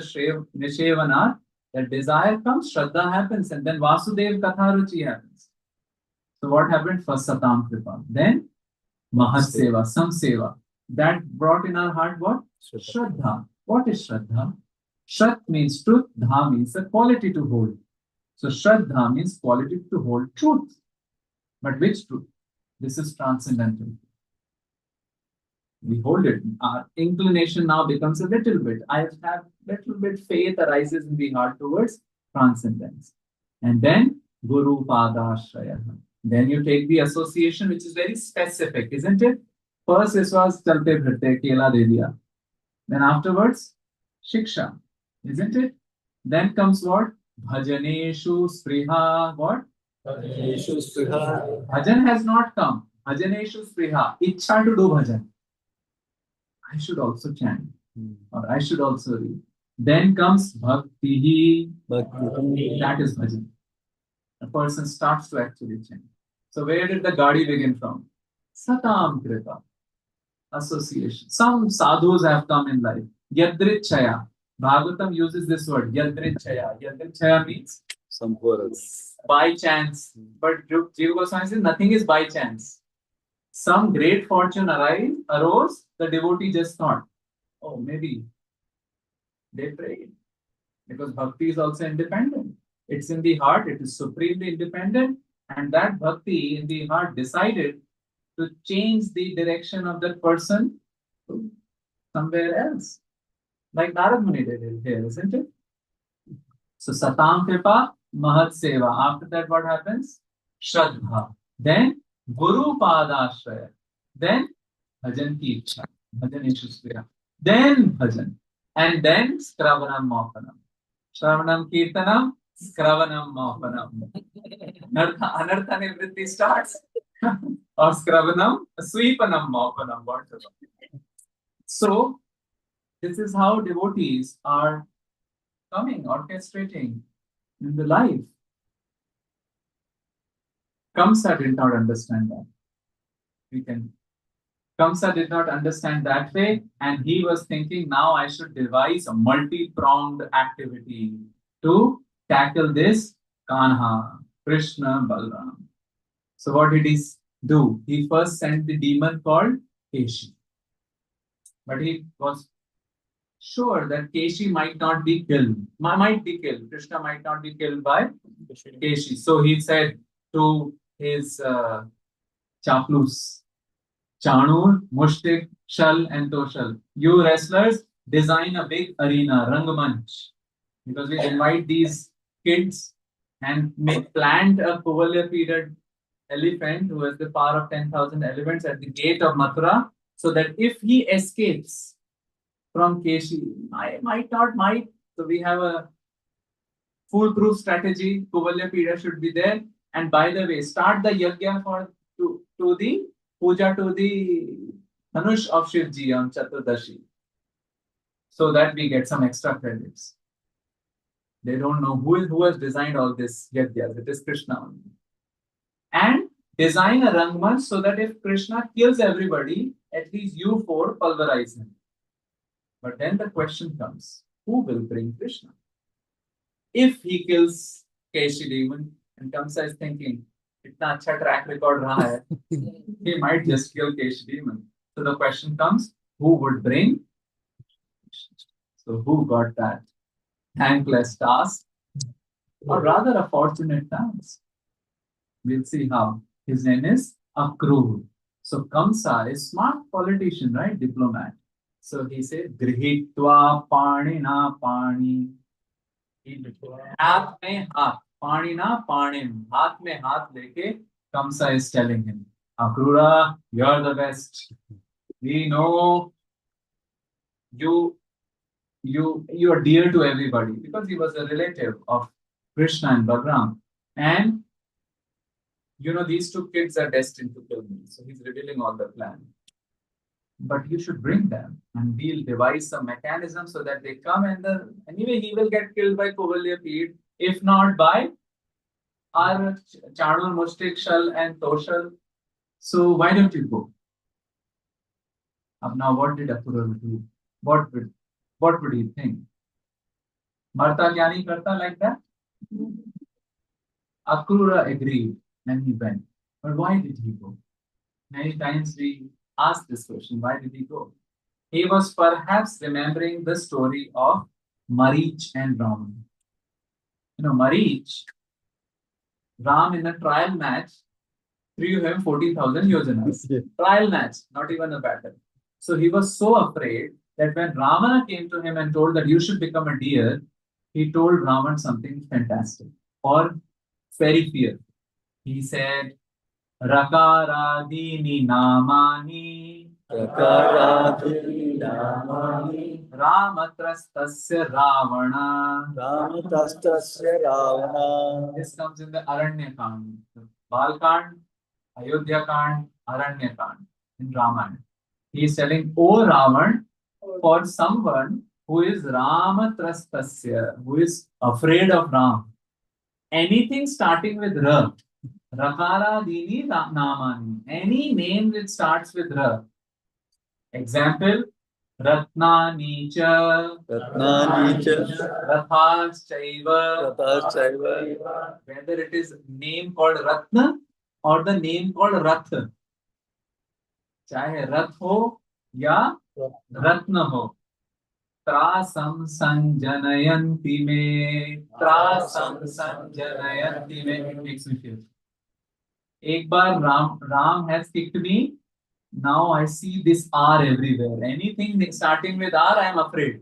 Nishevana, that desire comes, Shraddha happens, and then Vasudeva Katharuchi happens. So what happened? First Satam Kripa, then Mahat Seva, some Seva. That brought in our heart what? Shraddha. What is Shraddha? Shrat means truth, Dha means the quality to hold. So Shraddha means quality to hold truth. But which truth? This is transcendental. We hold it. Our inclination now becomes a little bit. I have little bit faith arises in the heart towards transcendence. And then Guru Padashraya. Then you take the association, which is very specific, isn't it? First, this was Chalte Bhirte, Kela De Diya. Then afterwards, Shiksha, isn't it? Then comes what? Bhajaneshu Spriha. What? Bhajan has not come. Bhajaneshu Spriha. Ichha to do bhajan. I should also chant, or I should also read. Then comes Bhakti. That is bhajan. A person starts to actually chant. So where did the Gadi begin from? Satam Kripa. Association. Some sadhus have come in life. Yadrichaya. Bhagavatam uses this word. Yadrichaya. Yadrichaya means by chance. But Jiva Goswami says nothing is by chance. Some great fortune arose, the devotee just thought, oh, maybe they prayed. Because bhakti is also independent. It's in the heart, it is supremely independent, and that bhakti in the heart decided to change the direction of that person to somewhere else. Like Narad Muni did it here, isn't it? So Satam Kripa, Mahat Seva. After that, what happens? Shraddha. Then Guru Padashraya. Then Bhajan ki Ichha. Bhajan Ishuspriya. Then Bhajan. And then Skravanam Mopanam. Shravanam Kirtanam, Skravanam Mopanam. Anartha Nivritti starts. Or Skravanam, Sweepanam Mopanam. Whatever. So, this is how devotees are coming, orchestrating in the life. Kamsa did not understand that. Kamsa did not understand that way, and he was thinking, now I should devise a multi-pronged activity to tackle this Kanha, Krishna, Balaram. So what did he do? He first sent the demon called Keshi. But he was sure that Keshi might not be killed. Might be killed. Krishna might not be killed by Keshi. So he said to his chaplus, Chanur, Mushtik, Shal, and Toshal, you wrestlers design a big arena, Rangamanch, because we invite these kids and plant a Kuvalya period elephant who has the power of 10,000 elephants at the gate of Mathura, so that if he escapes from Keshi, might. So we have a foolproof strategy. Kuvalya Pida should be there. And by the way, start the yajna to the puja to the Dhanush of Shivji on Chaturdashi, so that we get some extra credits. They don't know who has designed all this yajnas. It is Krishna only. And design a Rangmanch so that if Krishna kills everybody, at least you four pulverize him. But then the question comes, who will bring Krishna? If he kills Keshi demon, and Kamsa is thinking, itna acha track record raha hai, he might just kill Keshi demon. So the question comes, who would bring? So who got that thankless task? Or rather a fortunate task? We'll see how. His name is Akrura. So Kamsa is smart politician, right? Diplomat. So he said, Grihitva Panina Pani. हाथ में हाथ, पानी ना पाणिम, हाथ में हाथ लेके Kamsa is telling him, Akrura, you're the best. We know you are dear to everybody, because he was a relative of Krishna and Balaram. And these two kids are destined to kill me. So he's revealing all the plan. But you should bring them, and we'll devise some mechanism so that they come, and anyway he will get killed by Kuvalya Pid, if not by our Chanur, Mushtik, Shal, and Toshal. So why don't you go? Now what did Akrura do? What would he think? Marta Jnani Karta like that? Akrura agreed and he went. But why did he go? Many times we ask this question, why did he go? He was perhaps remembering the story of Marich and Ram. Marich, Ram in a trial match threw him 40,000 yojanas. Yeah. Trial match, not even a battle. So he was so afraid that when Ravana came to him and told that you should become a deer, he told Ravan something fantastic or very fear. He said, Rakaradini namani Rakaradini namani Ramatrastasya Ravana. Ramatastasya Ravana. This comes in the Aranya Kand, Balkand, Ayodhya Kand, Aranya Kand in Ramayana. He is telling, O Ravan, for someone who is Ramatrastasya, who is afraid of Ram, anything starting with Ra, Rakara Dini Namani, any name which starts with Ra. Example, Ratnani cha, Ratnani cha, Rathas Chaiva. Rathas Chaiva. Whether it is name called Ratna or the name called Rath, चाहे रथ हो या रत्न हो, त्रासम संजनयन्ति में, त्रासम संजनयन्ति में. It makes me feel. एक बार Ram has kicked me. Now I see this R everywhere. Anything starting with R, I am afraid.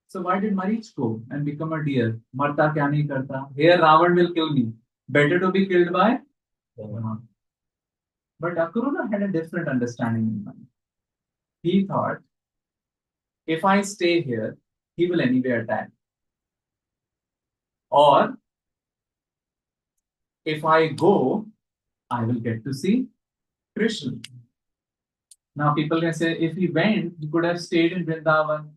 So why did Marich go and become a deer? Marta kya nahi karta. Here Ravan will kill me. Better to be killed by Ram. But Akrura had a different understanding in mind. He thought, if I stay here, he will anyway attack. Or if I go, I will get to see Krishna. Now people can say, if he went, he could have stayed in Vrindavan.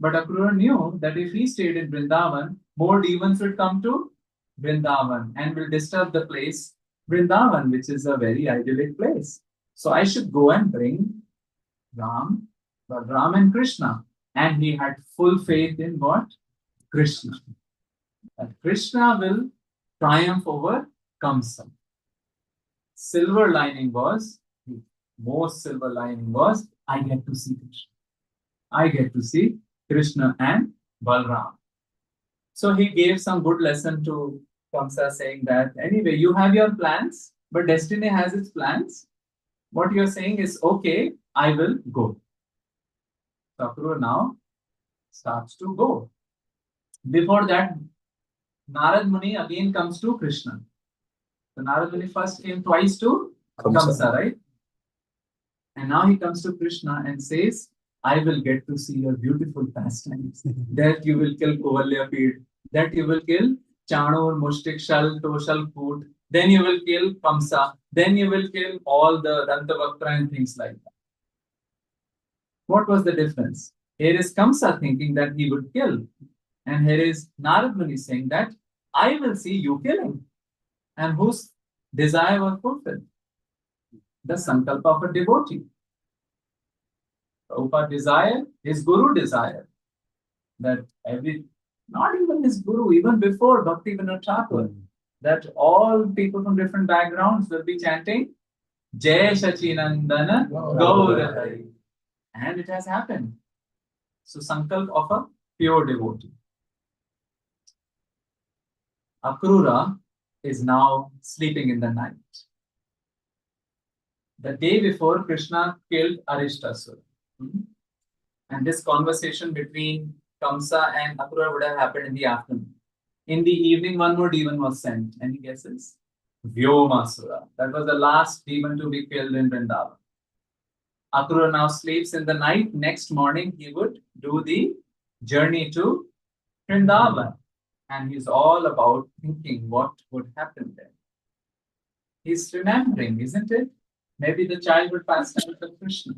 But Akrura knew that if he stayed in Vrindavan, more demons will come to Vrindavan and will disturb the place Vrindavan, which is a very idyllic place. So I should go and bring Ram, Balram and Krishna. And he had full faith in what? Krishna. That Krishna will triumph over Kamsa. Silver lining was, the most silver lining was, I get to see Krishna. I get to see Krishna and Balram. So he gave some good lesson to Kamsa, saying that, anyway, you have your plans, but destiny has its plans. What you're saying is, okay, I will go. Akrura now starts to go. Before that, Narad Muni again comes to Krishna. So Narad Muni first came twice to Kamsa, right? And now he comes to Krishna and says, I will get to see your beautiful pastimes. That you will kill Kovalyapid, that you will kill Chanur, Mushtik, Shal, Toshal, Koot, then you will kill Kamsa, then you will kill all the Dantavaktra and things like that. What was the difference? Here is Kamsa thinking that he would kill. And here is Narad Muni saying that I will see you killing. And whose desire was fulfilled? The sankalpa of a devotee. Prabhupada desire, his guru desire. That not even his guru, even before Bhakti Vinod Thakur, that all people from different backgrounds will be chanting Jai Shachinandana Gaurahari. And it has happened. So sankalp of a pure devotee. Akrura is now sleeping in the night. The day before, Krishna killed Arishtasura. And this conversation between Kamsa and Akrura would have happened in the afternoon. In the evening, one more demon was sent. Any guesses? Vyomasura. That was the last demon to be killed in Vrindavan. Akrura now sleeps in the night. Next morning, he would do the journey to Vrindavan. And he's all about thinking what would happen there. He's remembering, isn't it? Maybe the childhood pastime of Krishna.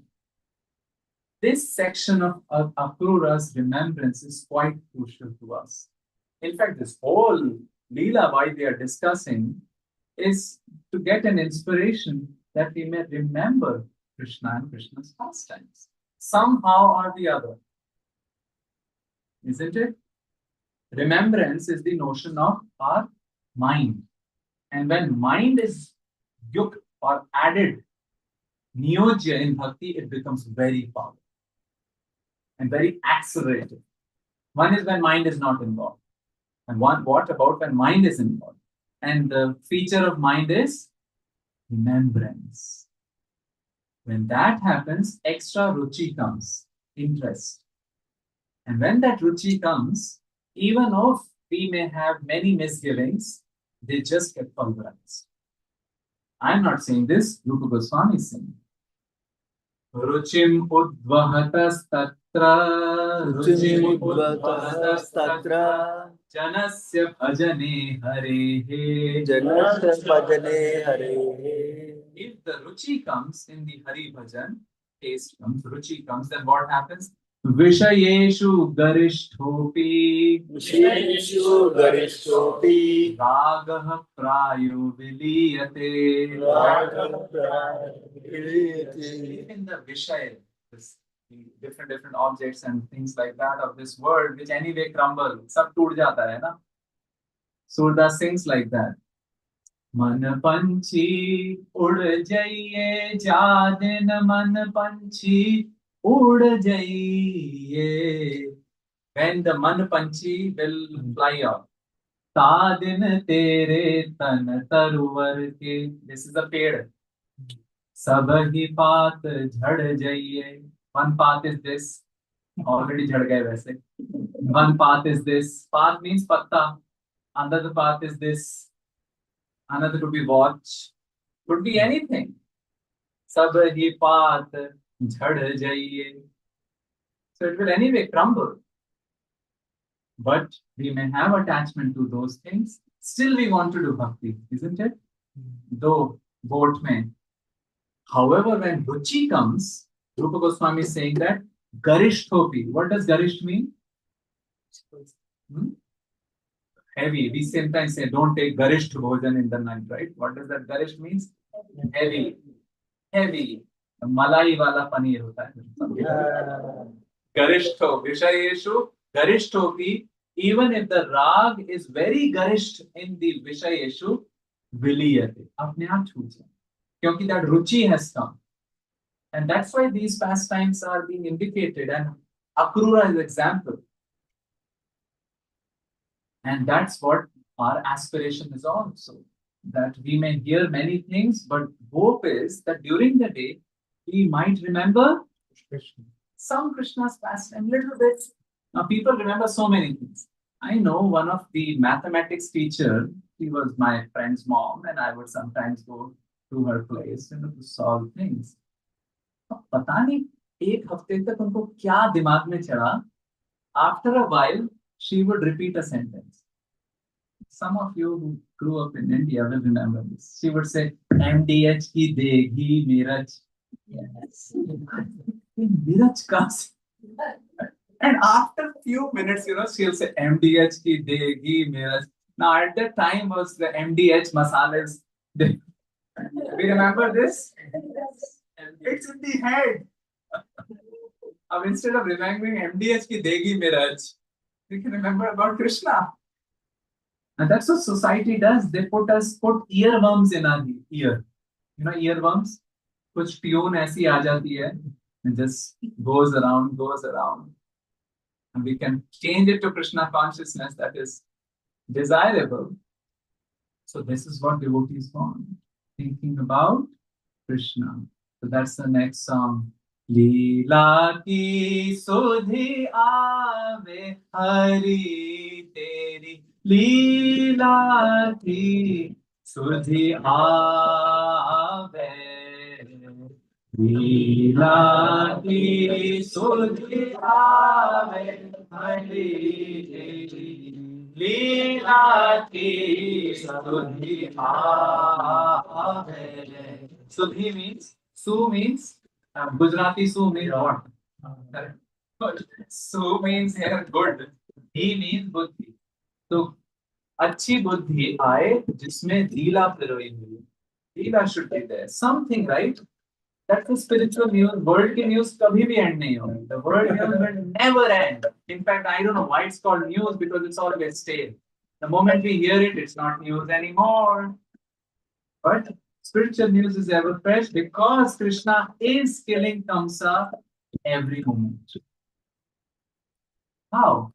This section of Akrura's remembrance is quite crucial to us. In fact, this whole Leela, why they are discussing, is to get an inspiration that we may remember Krishna and Krishna's pastimes, somehow or the other. Isn't it? Remembrance is the notion of our mind. And when mind is yuked or added Niyojya in bhakti, it becomes very powerful and very accelerated. One is when mind is not involved. And what about when mind is involved? And the feature of mind is remembrance. When that happens, extra ruchi comes, interest. And when that ruchi comes, even if we may have many misgivings, they just get pulverized. I'm not saying this, Rupa Goswami is saying. Ruchim udvahatastatra, ruchim udvahatastatra, janasya bhajane harehe. Janasya bhajane Hare. If the ruchi comes in the Hari Bhajan, taste comes, ruchi comes, then what happens? Vishayeshu garishtopi Visheshu garishtopi ragah prayo viliyate. ragam prayate. In the Vishaya, this, the different objects and things like that of this world, which anyway crumble, sab toot jata hai na. Surdas sings like that. मन पंछी उड़ जाइए जा दिन मन पंछी उड़ जाइए. When the man panchi will fly off. ता दिन तेरे तन तरुवर के. This is a पेड़. सब ही पात झड़ जाइए. One path is this. Already झड़ गए वैसे. One path is this. Path means patta. Another path is this. Another could be watch, could be anything. Sab hi paat jhad jaiye. So it will anyway crumble. But we may have attachment to those things. Still we want to do bhakti, isn't it? Though boat may. However, when ruchi comes, Rupa Goswami is saying that garishtopi. What does garish mean? Heavy. We sometimes say don't take garisht bhojan in the night, right? What does that garisht means? Heavy. Heavy. Malai wala paneer hota hai. Garishto. Vishayeshu garishtopi. Even if the rag is very garisht in the Vishayeshu, viliyate. Apne aap chhoot jaye. Kyunki that ruchi has come. And that's why these pastimes are being indicated. And Akrura is an example. And that's what our aspiration is also. That we may hear many things, but hope is that during the day, we might remember some Krishna's pastime, little bit. Now, people remember so many things. I know one of the mathematics teacher, she was my friend's mom, and I would sometimes go to her place, to solve things. पता नहीं एक हफ्ते तक उनको क्या दिमाग में चढ़ा. After a while, she would repeat a sentence. Some of you who grew up in India will remember this. She would say, MDH ki degi Miraj. Yes. Miraj kas. And after a few minutes, she'll say, MDH ki degi Miraj. Now, at that time was the MDH masales. We remember this? It's in the head. Instead of remembering MDH ki degi Miraj, we can remember about Krishna. And that's what society does. They put earworms in our ear. Earworms? Kuch tune aisi aa jati hai and just goes around. And we can change it to Krishna consciousness that is desirable. So this is what devotees want. Thinking about Krishna. So that's the next song. Leela ki sudhi aave hari teri. Leela ki sudhi aave. Leela ki sudhi aave hari teri. Leela ki sudhi aave. Sudhi means, Su means, Gujarati Su means what? Good. Su means here good. He means buddhi. So, अच्छी बुद्धि आए जिसमें लीला पिरोई हुई. Leela should be there. Something, right? That's the spiritual news. World की news कभी भी end नहीं होगी. The world news will never end. In fact, I don't know why it's called news because it's always stale. The moment we hear it, it's not news anymore. But Spiritual news is ever fresh because Krishna is killing Kamsa every moment. How?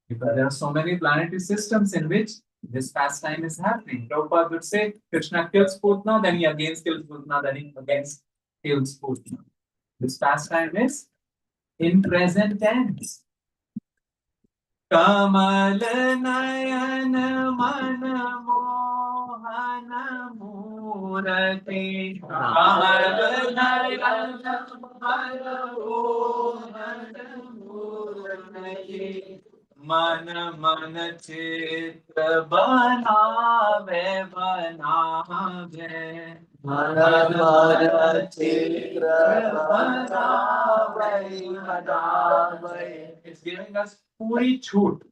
Because there are so many planetary systems in which this pastime is happening. Prabhupada would say Krishna kills Putna, then he again kills Putna, then he again kills Putna. This pastime is in present tense. Kamal nayan man mohan murati. Kamal nayan man mohan murati. मन मन चित्र बनावे बनावे मन मन चित्र बनावे बनावे। It's giving us पूरी छूट।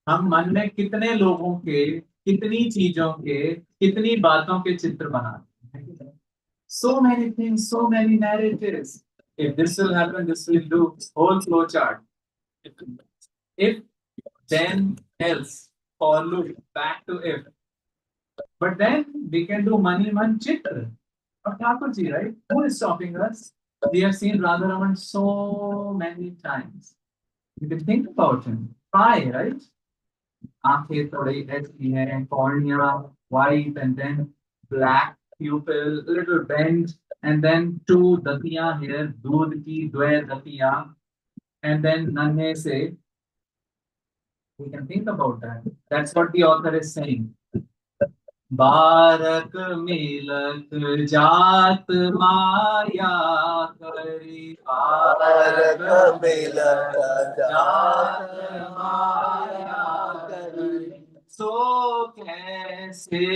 हम मन में कितने लोगों के, कितनी चीजों के, कितनी बातों के चित्र बनाते हैं। So many things, so many narratives. If this will happen, this will do. Whole flow chart. If then else, for loop, back to if. But then we can do Mani Man Chitra. Of Thakurji, right? Who is stopping us? We have seen Radharaman so many times. You can think about him. Try, right? आंखें थोड़ी ऐसी हैं, cornea white and then black pupil, little bend, and then two datiyan here, दूध की द्वय Datia, and then नन्हे से. We can think about that. That's what the author is saying. बारक मिलक जात माया करी बारक मिलक जात माया करी। सो कैसे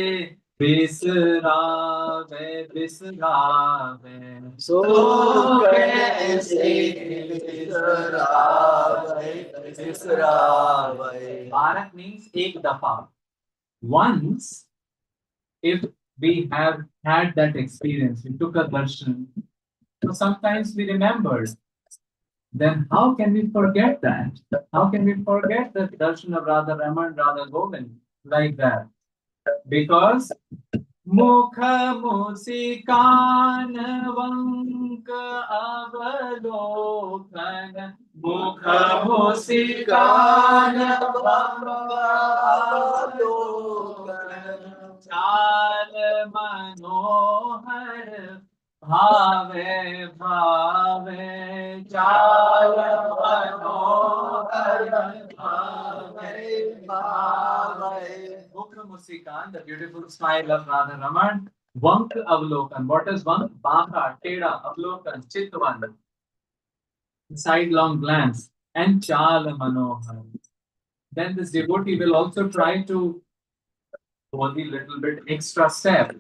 बिसरावे बिसरावे सो कैसे बिसरावे बिसरावे। बारक means एक दफा. Once, if we have had that experience, we took a darshan, so sometimes we remembered, then how can we forget that? How can we forget the darshan of Radha Raman, Radha Govind like that? Because Mukha Musikan Vank Avalokan Mukha Musikan Vank Avalokan चाल मनोहर भावे भावे चाल मनोहर भावे भावे. Mukh Musikan, the beautiful smile of Radha Raman. Vank Avlokan. What is Vank? Baka, Teda, Avlokan, Chitvan. Sidelong glance. And Chal Manohar. Then this devotee will also try to go the little bit extra step.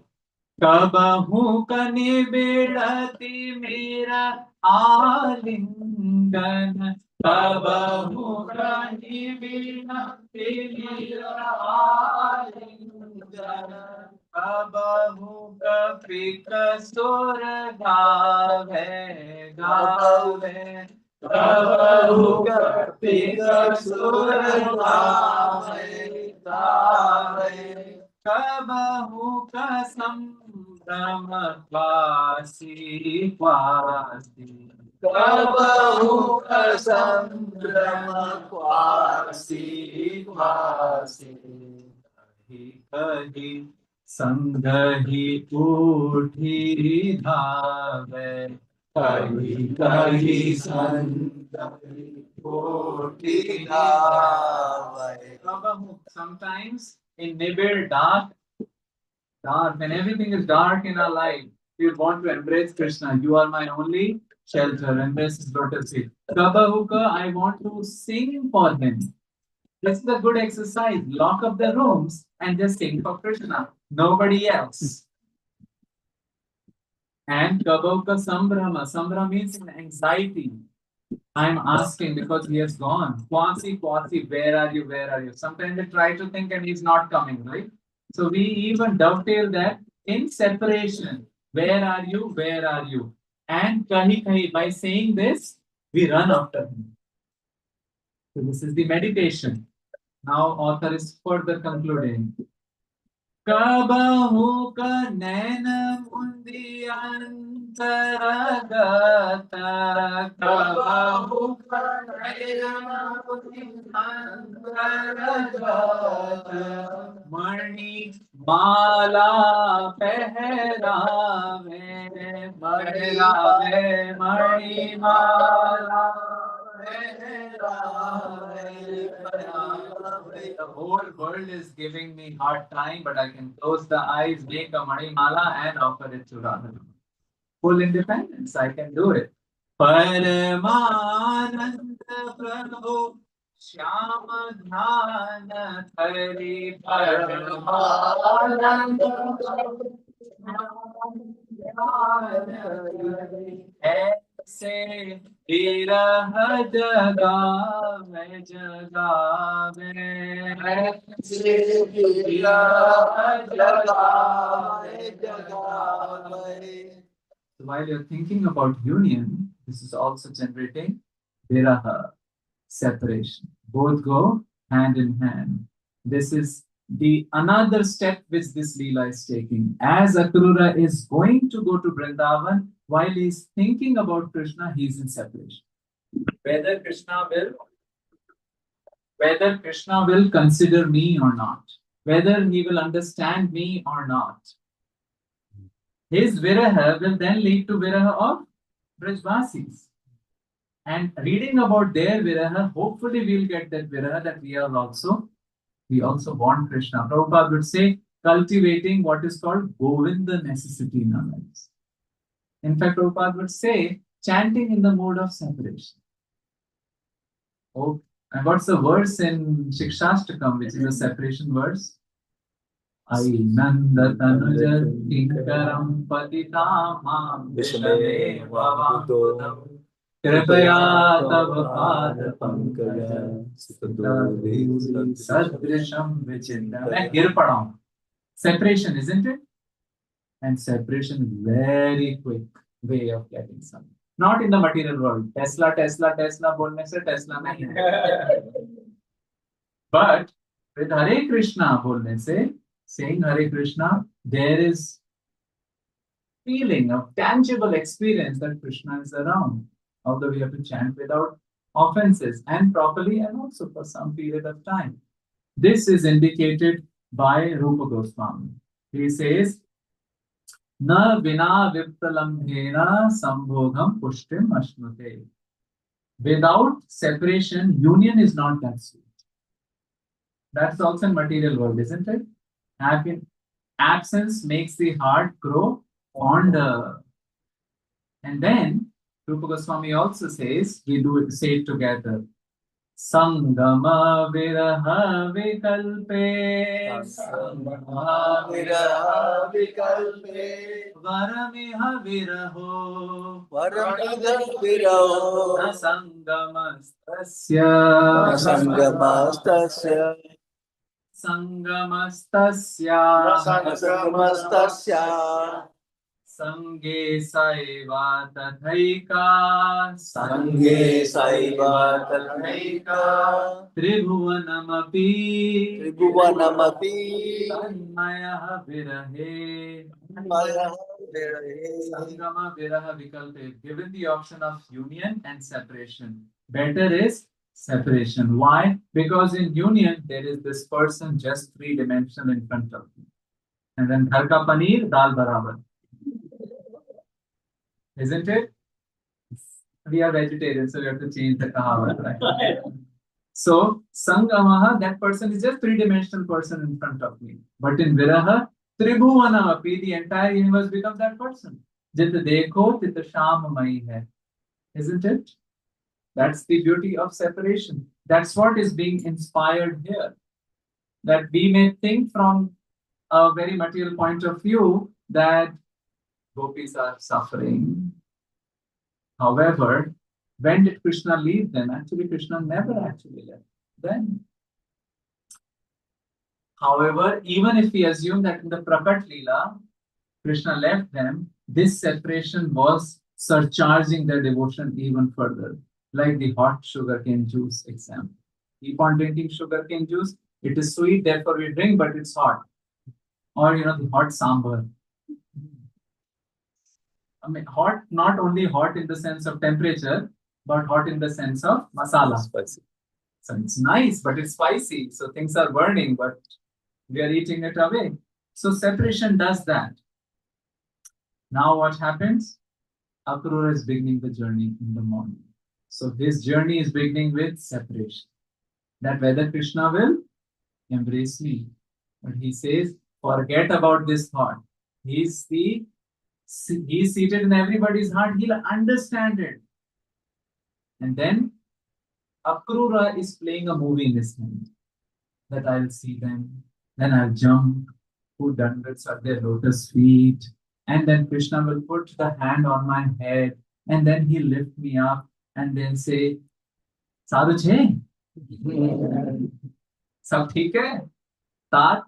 कबहू कनि बेड़ती मेरा आलिंगन कबहू कनि बेड़ती मेरा आलिंगन कबहू कपिक सुर गावे गावे कबहू कपिक सुर गावे गावे कबहू कसम क्वासी क्वासी कबहू कसम क्वासी क्वासी। कही कही संग ही उठी धावे कही कही संग ही उठी धावे। कबहू sometimes in nibbid dark, when everything is dark in our life, we want to embrace Krishna. You are my only shelter. Embrace his lotus feet. Kabahuka, I want to sing for him. This is a good exercise. Lock up the rooms and just sing for Krishna. Nobody else. And Kabahuka Sambrahma. Sambrahma means anxiety. I'm asking because he has gone. Kwasi, Kwasi, where are you? Where are you? Sometimes they try to think and he's not coming, right? So we even dovetail that in separation. Where are you? Where are you? And kahi kahi, by saying this, we run after him. So this is the meditation. Now author is further concluding. कबहु का नैन मुंदी अंतरगत कबहु का नैन मुंदी अंतरगत मणि माला पहरावे पहरावे मणि माला The whole world is giving me hard time, but I can close the eyes, make a mani mala, and offer it to Radha. Full independence, I can do it. Paramanand Prabhu Shyam Dhyan Hari Paramanand ऐसे विरह जगावे जगावे ऐसे विरह जगावे जगावे. So while you're thinking about union, this is also generating viraha, separation. Both go hand in hand. This is the another step which this Leela is taking. As Akrura is going to go to Vrindavan, while he's thinking about Krishna, he's in separation. Whether Krishna will, whether Krishna will consider me or not, whether he will understand me or not. His viraha will then lead to viraha of Brajvasis. And reading about their viraha, hopefully we'll get that viraha that we also want Krishna. Prabhupada would say, cultivating what is called Govinda necessity in our lives. In fact, Prabhupada would say, chanting in the mode of separation. Oh, and what's the verse in Shikshashtakam, which is a separation verse? Ai Nanda Tanuja Kinkaram Patitamam Vishame Vavamudam Kripaya Tava Pada Pankaya Sadrisham Vichinda. मैं गिर पड़ा हूं. Separation, isn't it? And separation is very quick way of getting something. Not in the material world. Tesla, Tesla, Tesla बोलने से Tesla नहीं है. But with Hare Krishna बोलने से, saying Hare Krishna, there is feeling of tangible experience that Krishna is around. Although we have to chant without offenses and properly and also for some period of time. This is indicated by Rupa Goswami. He says, Na vina viptalambhena sambodham pushtim ashnute. Without separation, union is not that sweet. That's also in material world, isn't it? Absence makes the heart grow fonder. And then Rupa Goswami also says, say it together. Sangama viraha vikalpe Sangama viraha vikalpe Varamiha viraho Varamiha viraho Nasangamastasya Nasangamastasya Sangamastasya Nasangamastasya Sange Saiva Tathaika Sange Saiva Tathaika Tribhuvanamapi Tribhuvanamapi Tanmaya Virahe Maya Virahe. Sangama Viraha Vikalpe. Given the option of union and separation, better is separation. Why? Because in union, there is this person just three-dimensional in front of you. And then Ghar ka paneer, dal barabar. Isn't it? We are vegetarians, so we have to change the kahavat, right? So, Sangamaha, that person is just three-dimensional person in front of me. But in Viraha, Tribhuvanamapi, the entire universe becomes that person. Jit dekho, tit sham mai hai. Isn't it? That's the beauty of separation. That's what is being inspired here. That we may think from a very material point of view that gopis are suffering. However, when did Krishna leave them? Actually, Krishna never actually left them. However, even if we assume that in the Prakat Leela, Krishna left them, this separation was surcharging their devotion even further, like the hot sugarcane juice example. Keep on drinking sugarcane juice, it is sweet, therefore we drink, but it's hot. or the hot sambar. I mean, hot, not only hot in the sense of temperature, but hot in the sense of masala. Spicy. So it's nice, but it's spicy. So things are burning, but we are eating it away. So separation does that. Now what happens? Akrura is beginning the journey in the morning. So his journey is beginning with separation. That whether Krishna will embrace me. But he says, forget about this thought. He's the he's seated in everybody's heart. He'll understand it. And then Akrura is playing a movie in his hand. That I'll see them, then I'll jump, put dandavats at their lotus feet, and then Krishna will put the hand on my head, and then he'll lift me up and then say, Sadhu che? Sab theek hai? Tat,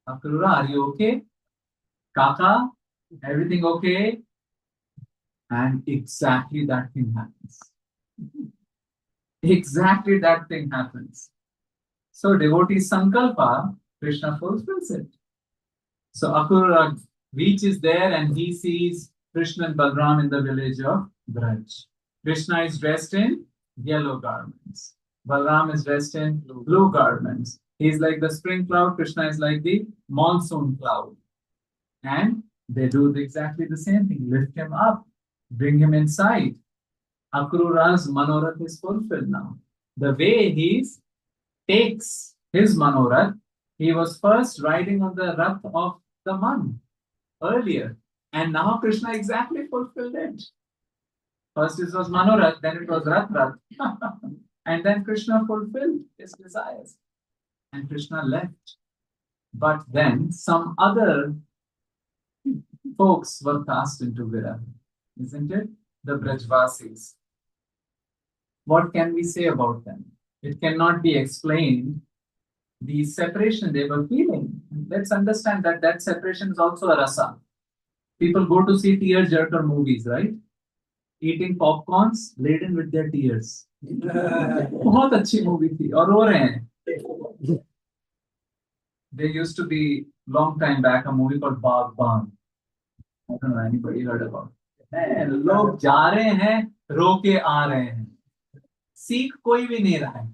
Akrura, are you okay? Kaka, everything okay? And exactly that thing happens. Exactly that thing happens. So devotee Sankalpa, Krishna fulfills it. So Akrura reaches there and he sees Krishna and Balram in the village of Braj. Krishna is dressed in yellow garments. Balram is dressed in blue garments. He is like the spring cloud. Krishna is like the monsoon cloud. And they do exactly the same thing. Lift him up, bring him inside. Akrura's manorath is fulfilled now. The way he takes his manorath, he was first riding on the rath of the man earlier. And now Krishna exactly fulfilled it. First it was manorath, then it was rath. And then Krishna fulfilled his desires. And Krishna left. But then some other folks were cast into Viraha, isn't it? The Brajvasis. What can we say about them? It cannot be explained. The separation they were feeling. Let's understand that that separation is also a rasa. People go to see tear-jerker movies, right? Eating popcorns laden with their tears. बहुत अच्छी movie थी और रो रहे हैं. There used to be long time back a movie called Bagban. I don't know anybody heard about it. लोग जा रहे हैं रो के आ रहे हैं. सीख कोई भी नहीं रहा है.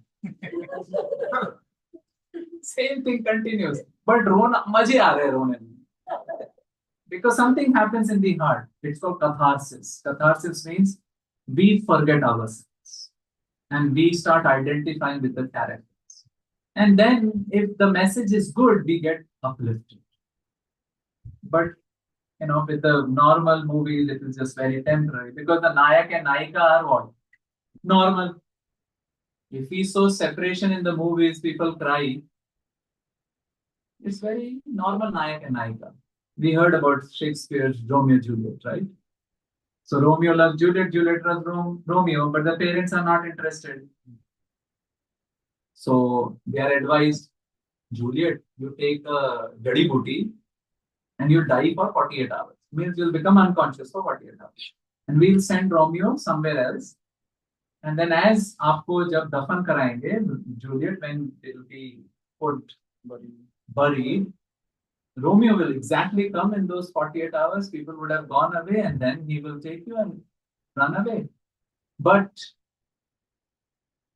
Same thing continues. But रोना मजे आ रहे हैं रोने में. Because something happens in the heart. It's called catharsis. Catharsis means we forget ourselves and we start identifying with the characters. And then if the message is good, we get uplifted. But with the normal movies, it is just very temporary because the Nayak and Naika are what? Normal. If we saw separation in the movies, people cry. It's very normal Nayak and Naika. We heard about Shakespeare's Romeo and Juliet, right? So Romeo loves Juliet, Juliet loves Romeo, but the parents are not interested. So they are advised, Juliet, you take a Jadi Booty and you die for 48 hours. Means you'll become unconscious for 48 hours. And we'll send Romeo somewhere else. And then as आपको जब दफन कराएंगे, Juliet, when it will be put buried, Romeo will exactly come in those 48 hours. People would have gone away and then he will take you and run away. But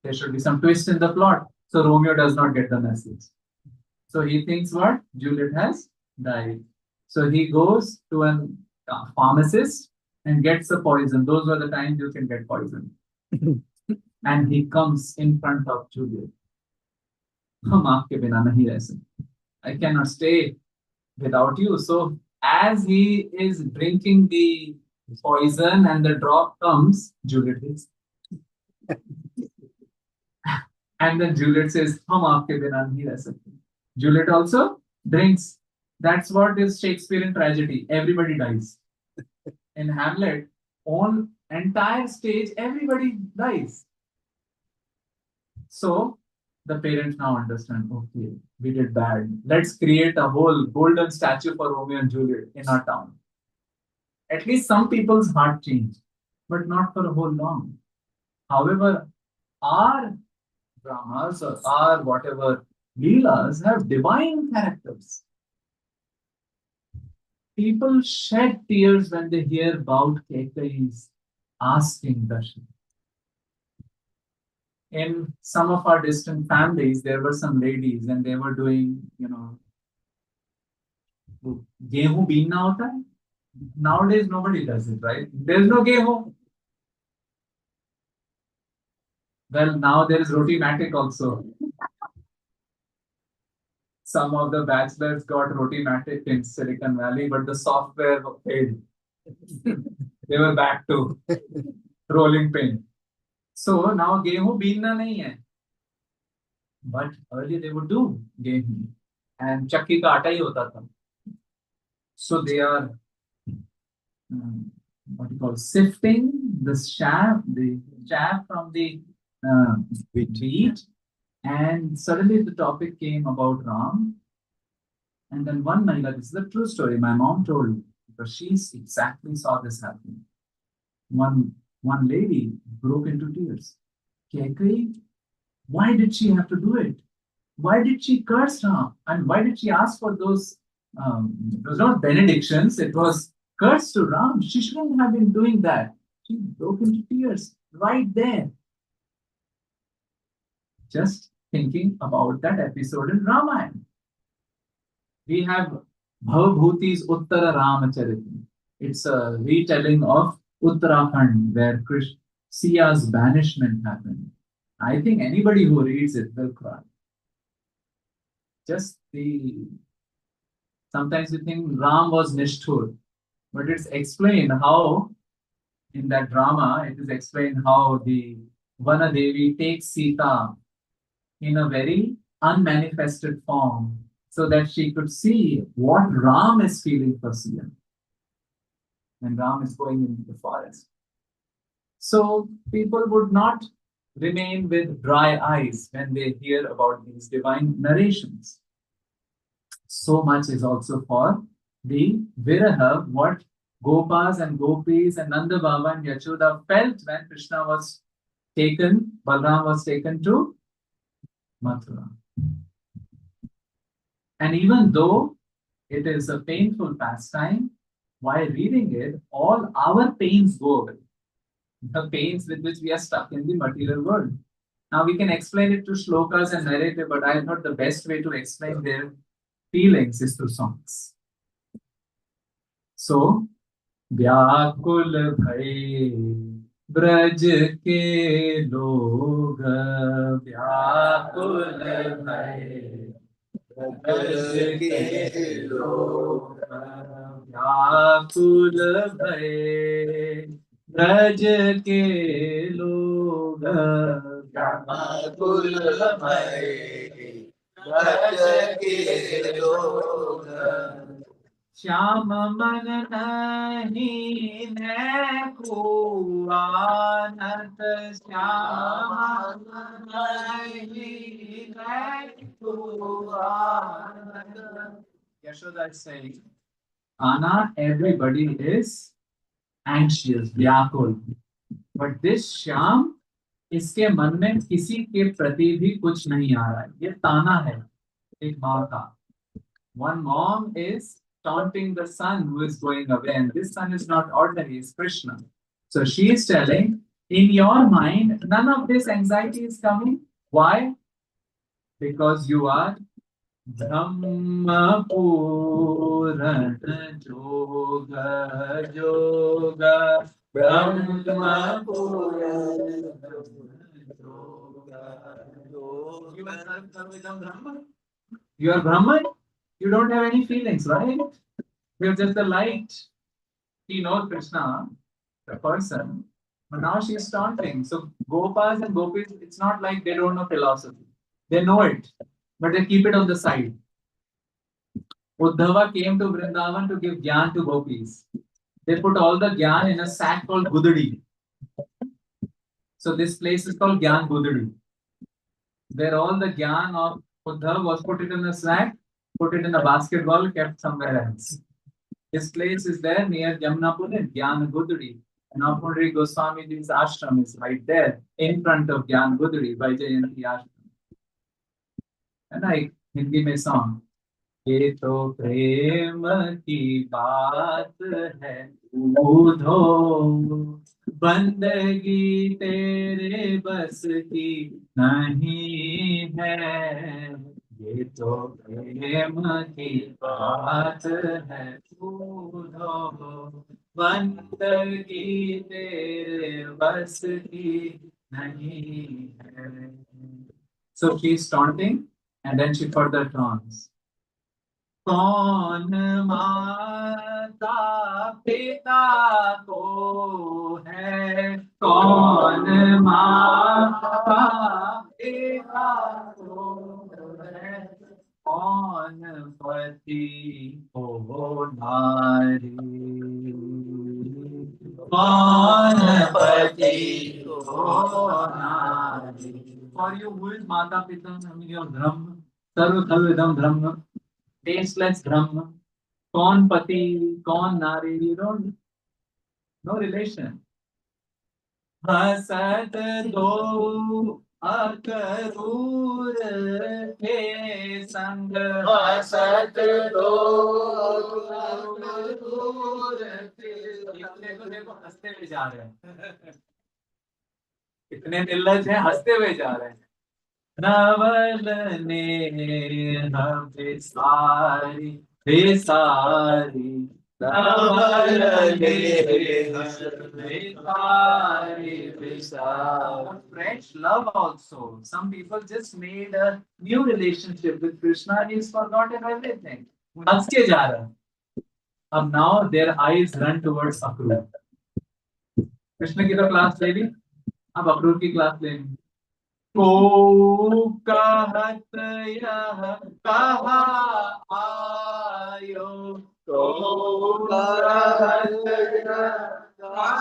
there should be some twist in the plot. So Romeo does not get the message. So he thinks what? Juliet has died. So he goes to a pharmacist and gets the poison. Those were the times you can get poison. And he comes in front of Juliet. हम आपके बिना नहीं रह सकते. I cannot stay without you. So as he is drinking the poison and the drop comes, Juliet is. And then Juliet says, हम आपके बिना नहीं रह सकते. Juliet also drinks. That's what is Shakespearean tragedy. Everybody dies. In Hamlet, on entire stage, everybody dies. So the parents now understand, okay, we did bad. Let's create a whole golden statue for Romeo and Juliet in our town. At least some people's heart changed, but not for a whole long. However, our dramas or our whatever leelas have divine characters. People shed tears when they hear about Kekai's asking darshan. In some of our distant families, there were some ladies and they were doing, गेहूं बीनना होता है. Nowadays, nobody does it, right? There's no gehu. Well, now there is Rotimatic also. Some of the bachelors got Rotimatic in Silicon Valley, but the software failed. They were back to rolling pin. So now gehu beanna nahi hai. But earlier they would do gehu. And chakki ka atta hi hota tha. So they are what you call sifting the chaff from the wheat. And suddenly the topic came about Ram. And then one Mahila, this is a true story, my mom told me, because she exactly saw this happening. One lady broke into tears. Kekai, why did she have to do it? Why did she curse Ram? And why did she ask for those? It was not benedictions, it was curse to Ram. She shouldn't have been doing that. She broke into tears right there. Just thinking about that episode in Ramayana. We have Bhavabhuti's Uttara Ramacharita. It's a retelling of Uttarakhand where Siya's banishment happened. I think anybody who reads it will cry. Sometimes you think Ram was Nishthur, but it's explained how, in that drama, it is explained how the Vana Devi takes Sita in a very unmanifested form so that she could see what Ram is feeling for Sita. And Ram is going into the forest. So people would not remain with dry eyes when they hear about these divine narrations. So much is also for the Viraha, what Gopas and Gopis and Nanda Baba and Yachoda felt when Krishna was taken, Balram was taken to Mathura. And even though it is a painful pastime, while reading it, all our pains go away. The pains with which we are stuck in the material world. Now we can explain it to shlokas and narrative, but I thought the best way to explain their feelings is through songs. So, Vyakul bhai Braj के लोग व्याकुल भय ब्रज के लोग व्याकुल भय ब्रज के लोग व्याकुल भय ब्रज के लोग श्याम मन नहीं को आनत श्याम नहीं को आनत. Yashoda is saying, Anna, everybody is anxious, vyakul. But this Shyam, इसके मन में किसी के प्रति भी कुछ नहीं आ रहा है. ये ताना है एक माँ का. One mom is taunting the son who is going away, and this son is not ordinary, it's Krishna. So she is telling, in your mind, none of this anxiety is coming. Why? Because you are Brahma Puran Yoga Yoga Brahma Puran Yoga. You are Brahman. You don't have any feelings, right? You're just the light. She knows Krishna, the person, but now she is taunting. So Gopas and Gopis, it's not like they don't know philosophy. They know it, but they keep it on the side. Uddhava came to Vrindavan to give Gyan to Gopis. They put all the Gyan in a sack called Gudadi. So this place is called Gyan Gudadi, where all the Gyan of Uddhava was put it in a sack, put it in a basketball, kept somewhere else. This place is there near Jamnapur in Gyan Gudadi. And Apurri Goswamiji's ashram is right there in front of Gyan Gudadi by Jayanti ashram. And I Hindi mein song. ये तो प्रेम की बात है, बूझो बंदगी तेरे बस की नहीं है। ये तो प्रेम की बात है, बूझो बंदगी तेरे बस की नहीं है. So she's taunting, and then she further taunts. कौन माता पिता को है, कौन माता पिता को है, कौन पति को नारी, कौन पति को नारी. For you, who is Mata Pita? I mean, your Brahma, Sarva Khalvidam Brahma, tasteless Brahma. कौन पति कौन नारी, you don't, no relation. हसत दो अकरूर के संग, हसत दो अकरूर के. देखो देखो हंसते हुए जा रहे हैं. इतने निर्लज हैं, हंसते हुए जा रहे हैं. नवल ने बेसारी बेसारी, नवल ने बेसारी बेसारी. French love also. Some people just made a new relationship with Krishna. He's forgotten everything. हंस के जा रहा है. अब now their eyes run towards Akrura. Krishna की तो क्लास ले ली, अब अक्रूर की क्लास लेनी. को कहत यह कहा आयो, को कहत यह कहा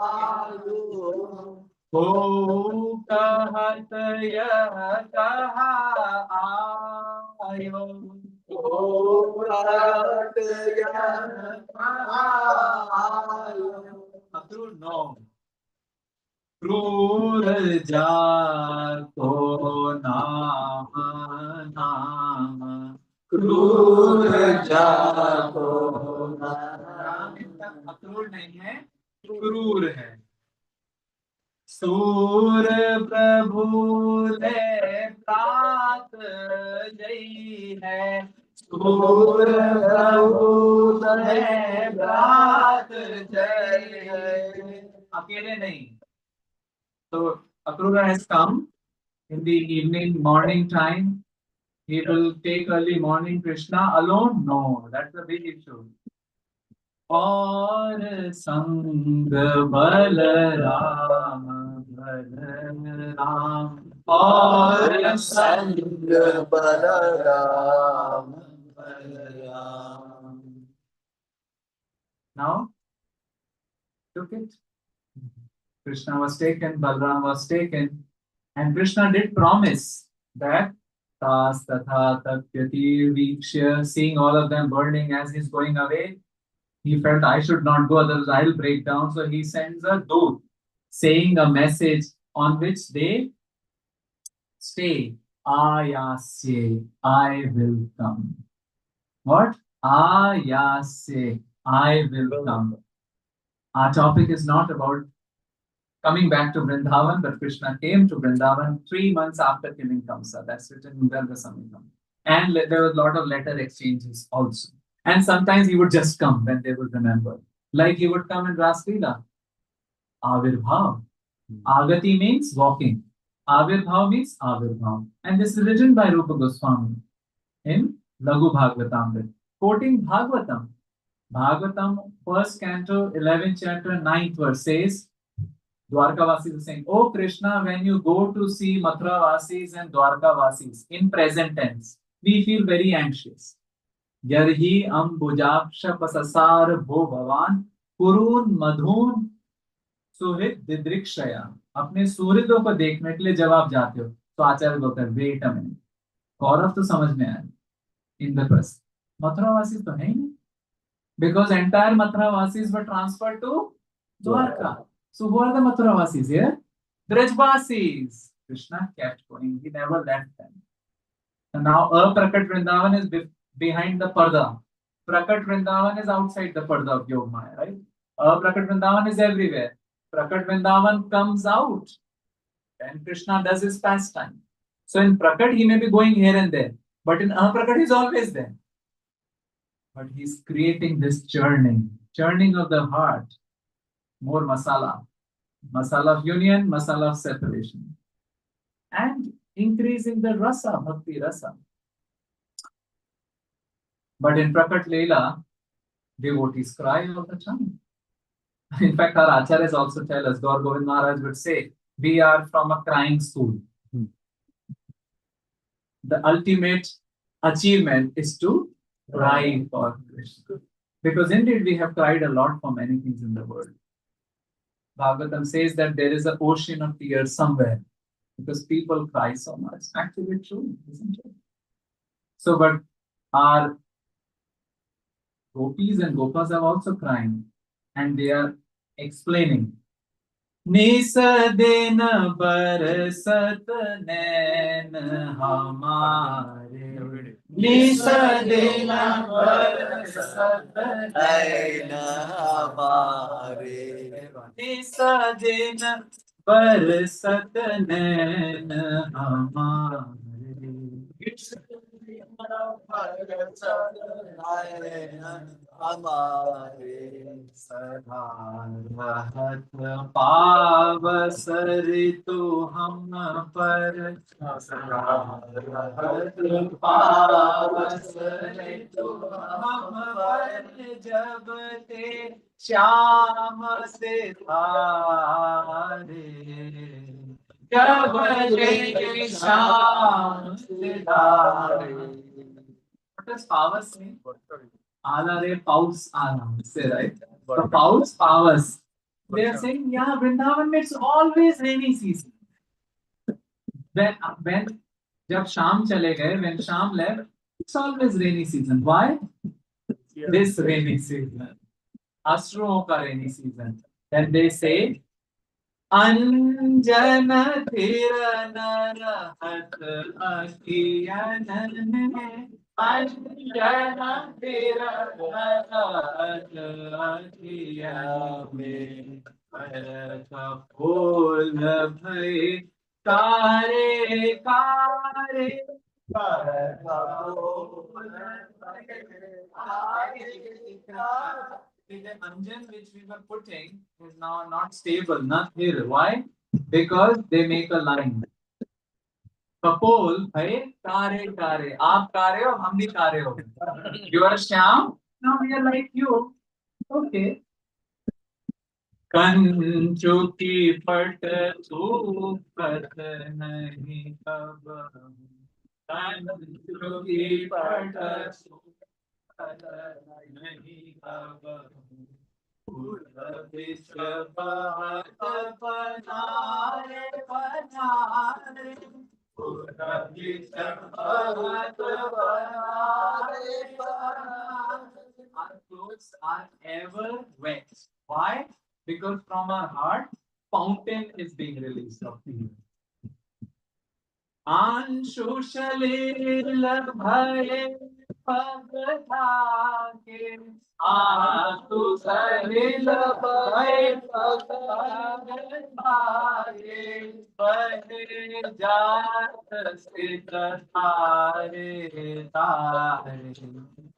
आयो, को कहत यह कहा आयो, को कहत यह कहा आयो. अक्रूर नो. क्रूर जाको नाम नाम, क्रूर जाको नाम. अक्रूर नहीं है, क्रूर है. सूर प्रभु ने प्रात जई है, सूर प्रभु ने प्रात जई है. अकेले नहीं. So Akrura has come in the evening, morning time. He will take early morning Krishna alone? No, that's a big issue. और संग बलराम बलराम, और संग Balram Balram. Now, took it. Krishna was taken, Balram was taken, and Krishna did promise that Tas Tatha Tatyati Vikshya, seeing all of them burning as he's going away, he felt I should not go, otherwise I'll break down. So he sends a doot saying a message on which they stay. Ayasye, I will come. What? Ayasye, I will come. Our topic is not about coming back to Vrindavan, but Krishna came to Vrindavan 3 months after killing Vamsa. That's written in Vrndavana. And there was a lot of letter exchanges also. And sometimes he would just come when they would remember. Like he would come in Raslila. Avirbhav. Agati means walking. Avirbhav means Avirbhav. And this is written by Rupa Goswami in Laghu Bhagavatamrit, quoting Bhagavatam. Bhagavatam, first canto, 11th chapter, 9th verse says, Dwarkavasis is saying, Oh Krishna, when you go to see Mathura Vasis and Dwarka Vasis in present tense, we feel very anxious. Yarhi ambujaksha pasasar bho bhavan kurun madhun सुहृद दिदृक्षया. अपने सुहृदों को देखने के लिए जब आप जाते हो तो आचार्य बोलते हैं वेट अ मिनट, कौरव तो समझ में आया इंद्रप्रस्थ, मथुरावासी तो है ही नहीं, because entire Mathuravasis were transferred to Dwarka. So who are the Mathuravasis here? Brajvasis. Krishna kept going, he never left them. And now Aprakat Vrindavan is behind the parda. Prakat Vrindavan is outside the parda of Yogmaya, right? Prakat Vrindavan is everywhere. Prakat Vrindavan comes out and Krishna does his pastime. So in Prakat, he may be going here and there, but in Aprakat, he's always there. But he's creating this churning of the heart, more masala of union, masala of separation, and increasing the rasa, bhakti rasa. But in Prakat Leela, devotees cry all the time. In fact, our acharyas also tell us, Gaur Govind Maharaj would say, we are from a crying school. The ultimate achievement is to cry for Krishna. Because indeed, we have cried a lot for many things in the world. Bhagavatam says that there is an ocean of tears somewhere because people cry so much. Actually, true, isn't it? So, but our gopis and gopas are also crying and they are explaining. निस दिन बरसत नैन हमारे निस दिन बरसत नैन हमारे निस दिन बरसत नैन हमारे हमारे सदा रहत पावस ऋतु हम पर सदा रहत पावस ऋतु हम पर जब ते श्याम से धारे जब ते श्याम से धारे. What does powers mean? Alare paus aram. Say right. The paus powers. They are saying, yeah, Vrindavan it's always rainy season. When जब शाम चले गए, when Sham left, it's always rainy season. Why? This rainy season. Ashruओं का rainy season. Then they say, अंजन थिर नर हत अखियन में अंजन थिर नर हत अखियन में भरत फूल भई कारे कारे भरत फूल भई कारे. The anjan which we were putting is now not stable, not here. Why? Because they make a line. Kapol, hey, kare kare. Aap kare ho, hum bhi kare ho. You are Shyam, now we are like you. Okay. Kanchu की पट सूपत नहीं कब कंचु की पट सूपत नहीं कब विश्व बहत पनारे पनारे विश्व बहत पनारे पनारे. Our clothes are ever wet. Why? Because from our heart, fountain is being released of feeling. आंशु Salil भये पग धागे आंशु शलील भये पग धागे बहे जात स्थित तारे तारे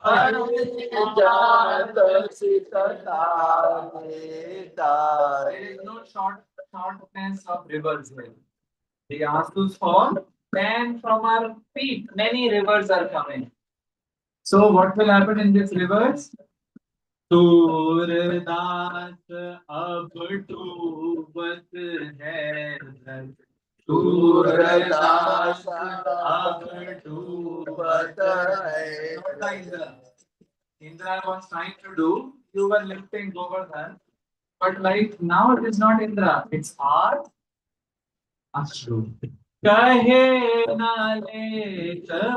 बहे जात स्थित तारे तारे. There is no shortness of rivers here. The Asus fall, then from our feet, many rivers are coming. So what will happen in these rivers? Surdas ab tubat hai dhar. Surdas ab tubat hai dhar. Indra was trying to do, you were lifting Govardhan, but like now it is not Indra, it's our अश्रु कहे नाले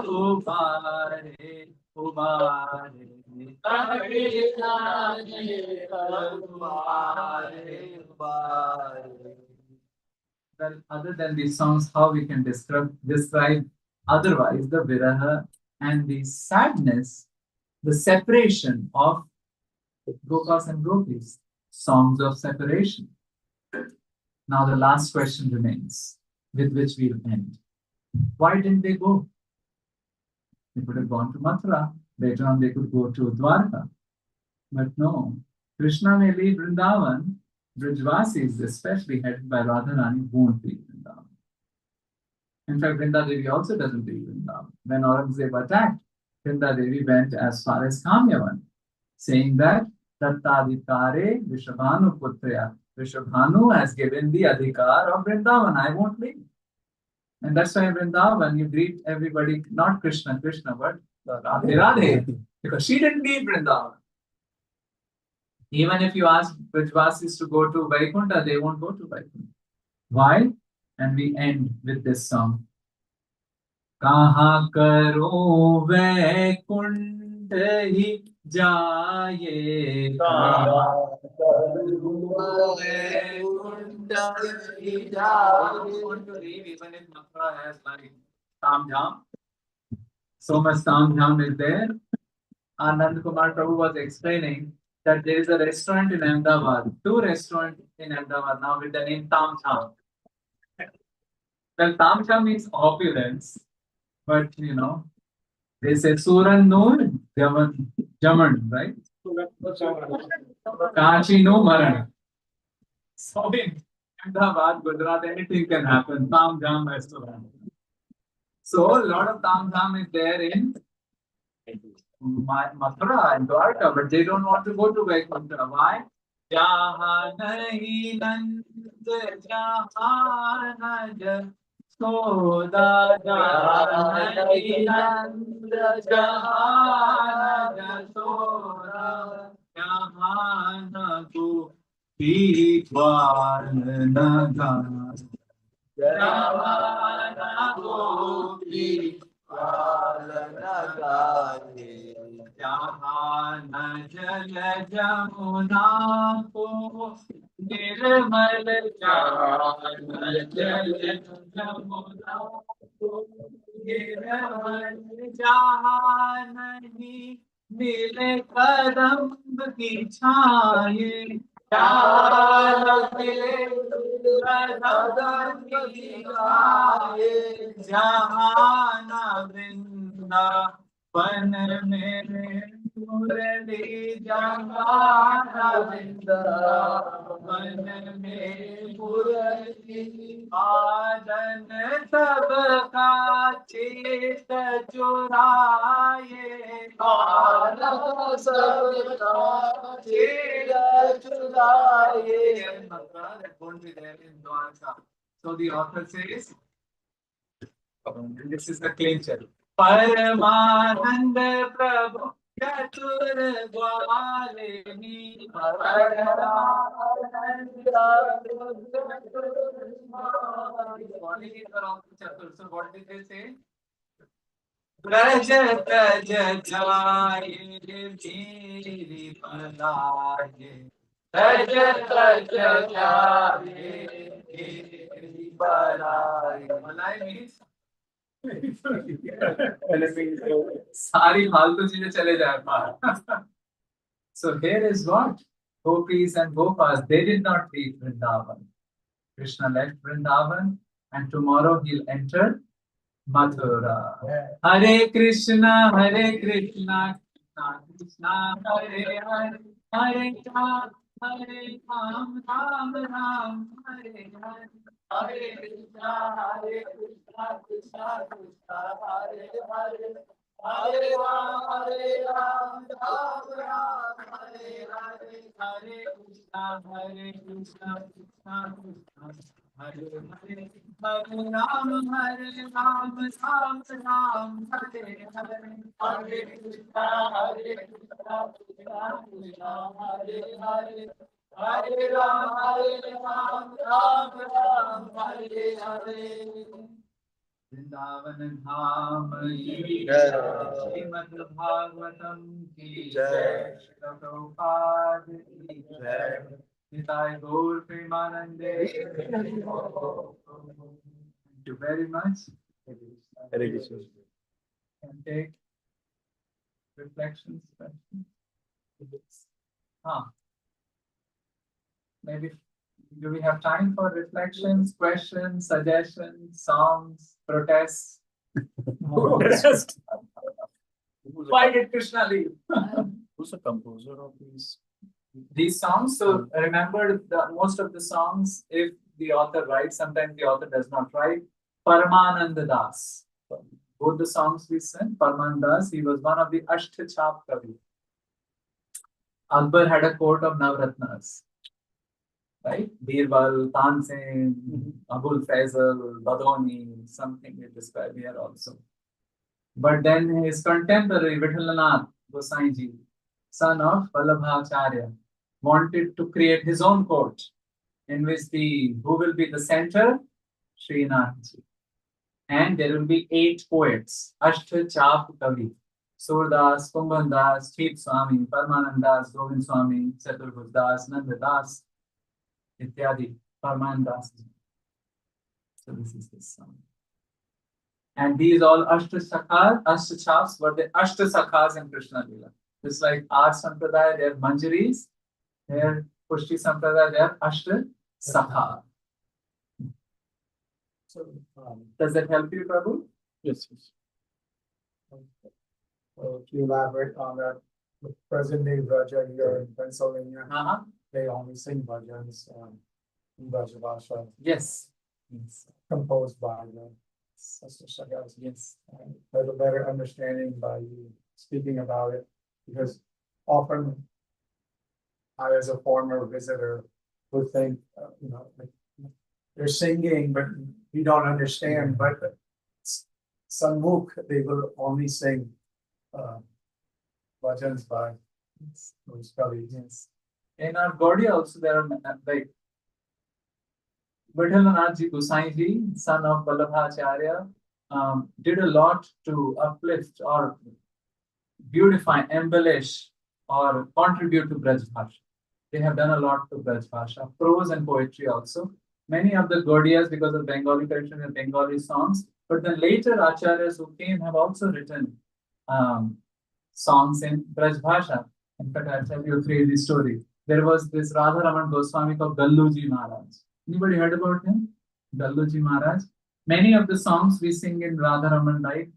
उबारे उबारे कहे नाले उबारे उबारे. Well, other than these songs, how we can describe otherwise the viraha and the sadness, the separation of Gopas and Gopis, songs of separation. Now the last question remains, with which we'll end. Why didn't they go? They could have gone to Mathura. Later on, they could go to Dwarka. But no, Krishna may leave Vrindavan. Brijvasis, especially headed by Radharani, won't leave Vrindavan. In fact, Vrinda Devi also doesn't leave Vrindavan. When Aurangzeb attacked, Vrinda Devi went as far as Kamyavan, saying that Tattadikare Vishabhanu Putrya. Vishabhanu has given the adhikar of Vrindavan. I won't leave. And that's why in Vrindavan, you greet everybody, not Krishna, Krishna, but Radhe Radhe, because she didn't leave Vrindavan. Even if you ask Brijvasis to go to Vaikuntha, they won't go to Vaikuntha. Why? And we end with this song. Kaha karo Vaikuntha hi jaye. Kaha karo Vaikuntha hi jaye. Want to leave even if Mathura has like Tam Jam. So much Tam Jam is there. Anand Kumar Prabhu was explaining that there is a restaurant in Ahmedabad, two restaurants in Ahmedabad now with the name Tam Jam. Well, Tam Jam means opulence, but you know, they say Suran no Jaman, right? Kashi no Maran. So in Ahmedabad, Gujarat, anything can happen. Tam Jam restaurant. So a lot of Tam Jam is there in Mathura and Dwarka, but they don't want to go to Vaikuntha. Why? Jahan nahi nand jahan naj soda jahan nahi nand jahan naj soda jahan ko pipal nagan jahan ko जहाँ न जल जमुना को निर्मल जहाँ न जल जमुना को निर्मल जहाँ नहीं मिले कदम्ब की छाये जहाँ न मिले कदम्ब की छाये जहाँ न वृंदा वन मेरे मुरली जहाँ वृंदावन में मुरली आदन सबका चित चुराए आदन सबका चित चुराए. That won't be there in Dwarka. So the author says, this is the clincher. परमानंद प्रभु चतुर ग्वालिनी चतुर. So what did they say? Braj तज जाए मेरी बनाए ब्रज तज जाए मेरी बनाए. बनाए means सारी फालतू चीजें चले जाए बाहर. So here is what gopis and gopas, they did not leave Vrindavan. Krishna left Vrindavan and tomorrow he'll enter Mathura. Hare Krishna, Krishna Krishna, Hare Hare, Hare Ram, Hare Ram, Ram Ram, Hare Hare. Hare Krishna, Krishna Krishna, Hare Hare. Hare Ram, Ram Ram, Hare Hare. Hare Krishna, Krishna Krishna, Hare Hare. Hare Ram, Ram Ram, Hare Hare. Hare Krishna, Krishna Krishna, Hare Hare. Hare Ram, Ram Ram, Hare Hare. Vrindavan धाम की जय, श्रीमद् भागवतम की जय, श्रील प्रभुपाद की जय, निताय गौर प्रेमानंदे. Thank you very much. Hare Krishna. And take Reflections, questions? Maybe do we have time for reflections, questions, suggestions, songs, protests? Protest. Why did Krishna leave? Who's the composer of these? These songs. So remember, most of the songs, if the author writes, sometimes the author does not write. Paramananda Das. Both the songs we sing, Paramananda Das, he was one of the Ashtachap Kavi. Akbar had a court of Navratnas. Right? Birbal, Tansen, Abul Faisal, Badoni, something we describe here also. But then his contemporary Vithalanath Gosainji, son of Vallabhacharya, wanted to create his own court in which who will be the center? Srinathji. And there will be 8 poets, Ashta Chap Kavi, Surdas, Kumbhan Das, Chit Swami, Paramanand Das, Govind Swami, Chaturvus Das, Nanda Das, Ityadi, Paramanand Das. So this is this song. And these all Ashtachaps were the Ashtasakhas in Krishna Lila. Just like our Sampradaya, they are Manjaris, their Pushti Sampradaya, they are Ashtasakha. So, Does that help you, Prabhu? yes. To elaborate on that, the present day Raja here in Pennsylvania, they only sing bhajans in Vrndavana. Yes. Yes. Composed by the Sagas. Yes. And have a better understanding by you speaking about it, because often I, as a former visitor, would think, like, they're singing, but we don't understand. But Sanmukh, they will only sing bhajans by those kavis. Yes. In our Gaudiya also there are like Vithalanathji Gosainji, son of Vallabhacharya, did a lot to uplift or beautify, embellish, or contribute to Braj Bhasha. They have done a lot to Braj Bhasha, prose and poetry also. Many of the Gaudiyas, because of Bengali tradition and Bengali songs, but then later Acharyas who came have also written songs in Braj Bhasha. In fact, I'll tell you a crazy story. There was this Radha Raman Goswami called Galluji Maharaj. Anybody heard about him? Galluji Maharaj. Many of the songs we sing in Radha Raman, like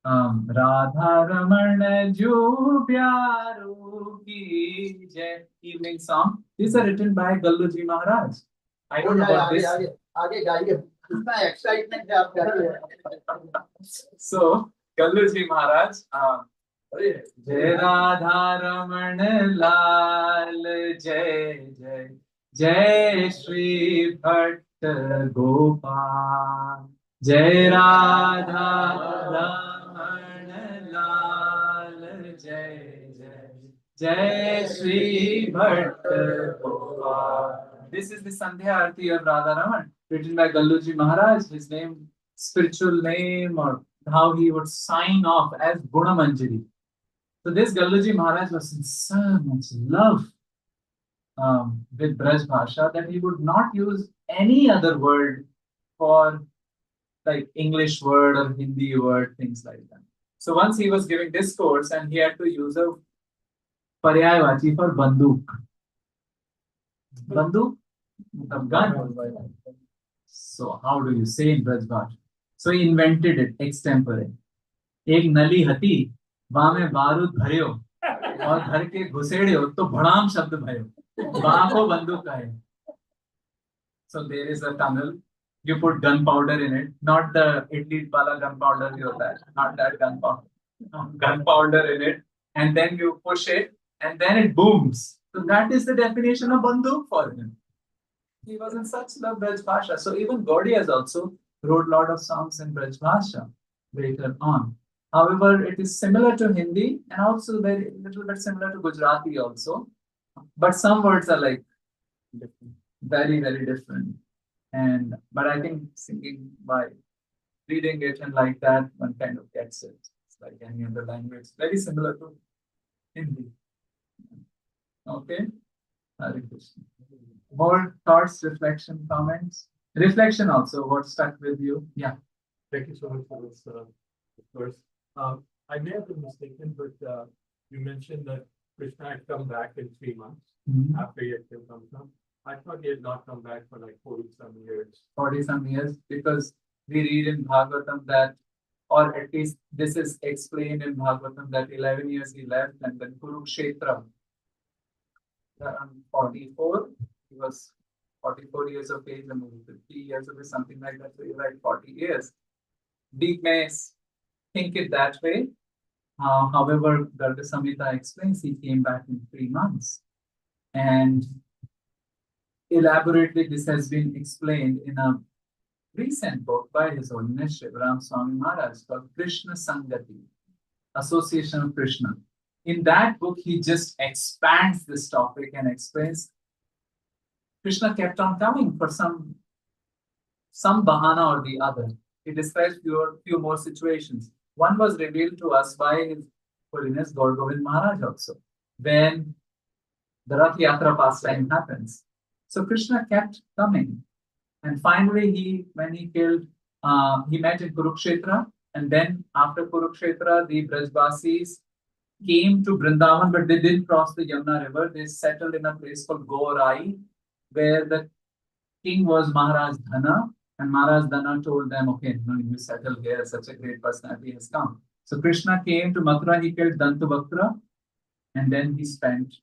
Radha Raman Jo Pyaro Ki Jai, evening song. These are written by Galluji Maharaj. I don't know about this. So, Galluji Maharaj, Jai Radha Raman Lal, Jai Jai, Jai Shri Bhatt Gopal, Jai Radha Raman Lal, Jai Jai, Jai Shri Bhatt Gopal. This is the Sandhya Arti of Radha Raman, written by Galluji Maharaj. His name, spiritual name, or how he would sign off as Gunamanjari. So this Galluji Maharaj was in so much love with Braj Bhasha that he would not use any other word for like English word or Hindi word, things like that. So once he was giving discourse and he had to use a Paryayavachi for Banduk. Banduk? Gun. So how do you say in Braj Bhasha? So he invented it extempore. एक नली हती वहां में बारूद भरियो और घर के घुसेड़ियो तो भड़ाम शब्द भयो वहां को बंदूक कहे. So there is a tunnel. You put gunpowder in it, not the idli wala gunpowder ही होता है, not that gunpowder. Gunpowder in it, and then you push it, and then it booms. So that is the definition of banduk for him. He was in such love Braj Bhasha. So even Gaudiyas also wrote a lot of songs in Braj Bhasha later on. However, it is similar to Hindi and also very little bit similar to Gujarati also. But some words are like very, very different. But I think singing by reading it and like that, one kind of gets it. It's like any other language, very similar to Hindi. Okay? Hare Krishna. More thoughts, reflection, comments? Reflection also, what stuck with you? Yeah. Thank you so much for this, of course. I may have been mistaken, but You mentioned that Krishna had come back in 3 months after he had killed Vamsa. I thought he had not come back for like 40 some years. 40 some years, because we read in Bhagavatam that, or at least this is explained in Bhagavatam, that 11 years he left, and then Kurukshetra, around 44, he was 44 years of age, and 50 years of age, something like that. So you're right, 40 years. We may think it that way. However, Garga Samhita explains he came back in 3 months. And elaborately, this has been explained in a recent book by His Holiness Shivaram Swami Maharaj called Krishna Sangati, Association of Krishna. In that book, he just expands this topic and explains Krishna kept on coming for some bahana or the other. He describes few more situations. One was revealed to us by His Holiness Gaur Govind Maharaj also, when the Rath Yatra pastime happens. So Krishna kept coming. And finally, when he killed, he met in Kurukshetra. And then after Kurukshetra, the Brajbasis came to Vrindavan, but they didn't cross the Yamuna River. They settled in a place called Gorai, where the king was Maharaj Dhana. And Maharaj Dhana told them, okay, no, you settle here, such a great personality has come. So Krishna came to Mathura, he killed Dantavakra, and then he spent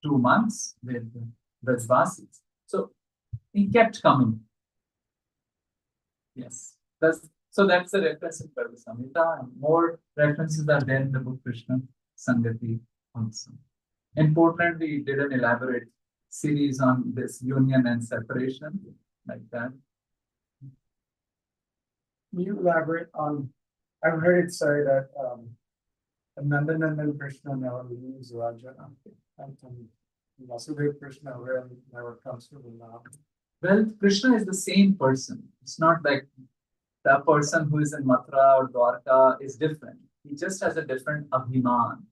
2 months with the Brajbasis. So he kept coming. Yes. So that's the reference in Garga Samhita, and more references are there in the book Krishna Sangati also. In Portland, we did an elaborate series on this union and separation, like that. Can you elaborate on, I've heard it say that Nandanandan Krishna never leaves Raja, and Vasudeva Krishna really never comes to Vrindavan. Well, Krishna is the same person. It's not like the person who is in Mathura or Dwarka is different. He just has a different abhiman,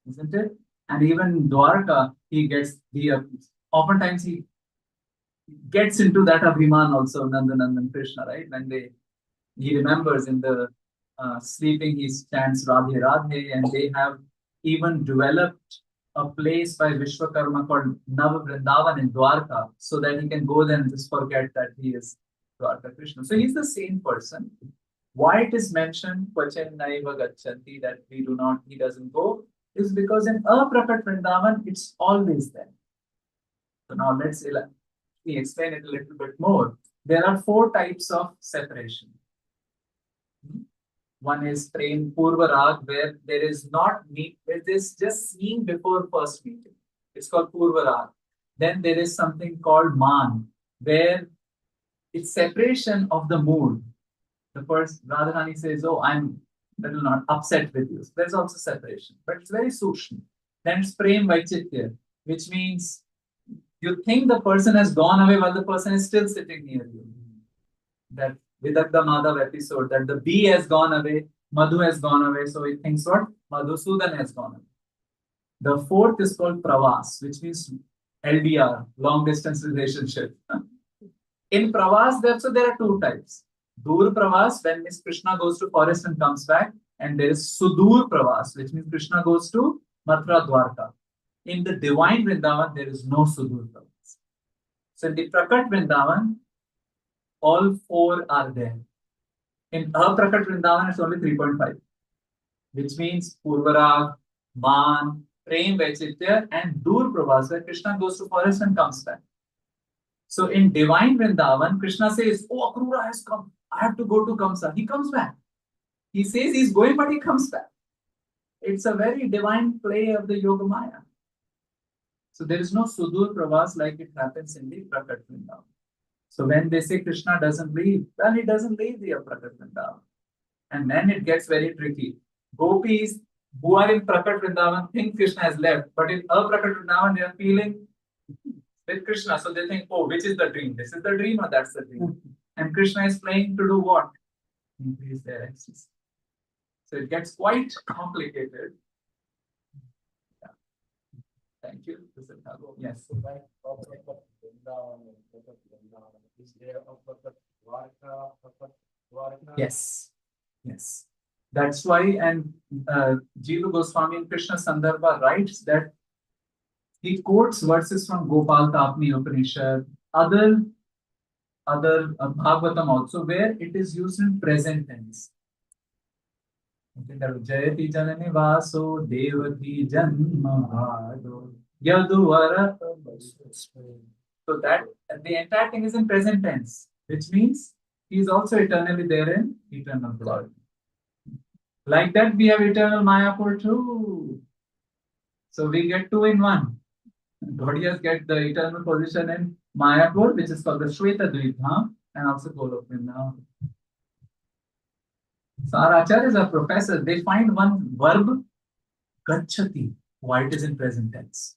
isn't it? And even in Dwarka, oftentimes he gets into that abhiman also, Nandanandan Krishna, right? When he remembers in the sleeping, he chants Radhe Radhe, and they have even developed a place by Vishwakarma called Nav Vrndavana in Dwarka, so that he can go there and just forget that he is Dwarka Krishna. So he's the same person. Why it is mentioned, Kvachan Naiva Gachanti, that he doesn't go, is because in Aprakat Vrindavan, it's always there. So now let me explain it a little bit more. There are 4 types of separation. One is Prem Purvarag, where there is where there's just seeing before first meeting. It's called Purvarag. Then there is something called Man, where it's separation of the mood. The first Radharani says, oh, I'm a little not upset with you. So there's also separation, but it's very sooshma. Then it's Prem Vaichitya, which means you think the person has gone away while the person is still sitting near you. That Vidagda Madhav episode, that the bee has gone away, Madhu has gone away, so he thinks what? Madhusudan has gone away. The 4th is called Pravas, which means LDR, long distance relationship. In Pravas, there are 2 types. Dur Pravas, when Miss Krishna goes to forest and comes back, and there is Sudur Pravas, which means Krishna goes to Mathura Dwarka. In the divine Vrindavan, there is no Sudur Pravas. So in the Prakat Vrindavan, all 4 are there. In Aprakat Vrindavan, it's only 3.5, which means Purvarag, Man, Prem Vaichitya, and Dur Pravas, where Krishna goes to forest and comes back. So in divine Vrindavan, Krishna says, oh, Akrura has come. I have to go to Kamsa. He comes back. He says he's going, but he comes back. It's a very divine play of the Yoga Maya. So there is no Sudur Pravas like it happens in the Prakat Vrindavan. So when they say Krishna doesn't leave, well, he doesn't leave the Prakat Vrindavan. And then it gets very tricky. Gopis who are in Prakat Vrindavan think Krishna has left, but in Aprakat Vrindavan, they are feeling with Krishna. So they think, oh, which is the dream? This is the dream or that's the dream? And Krishna is playing to do what? Increase their ecstasy. So it gets quite complicated. Yeah. Thank you. Yes. Is there a Yes. Yes. That's why, and Jiva Goswami in Krishna Sandarbha writes that he quotes verses from Gopal Tapni Upanishad, other Bhagavatam also, where it is used in present tense. Okay, that Jayati Janani Vaso Devati Janma Bhado Yaduvara. So that the entire thing is in present tense, which means he is also eternally there in eternal glory. Like that, we have eternal Mayapur too. So we get two in one. Gaudiyas get the eternal position in Mayapur, which is called the Shweta Dvipdham, and also Golok Vrindavan. So our acharyas are professors. They find one verb, gachati, why it is in present tense.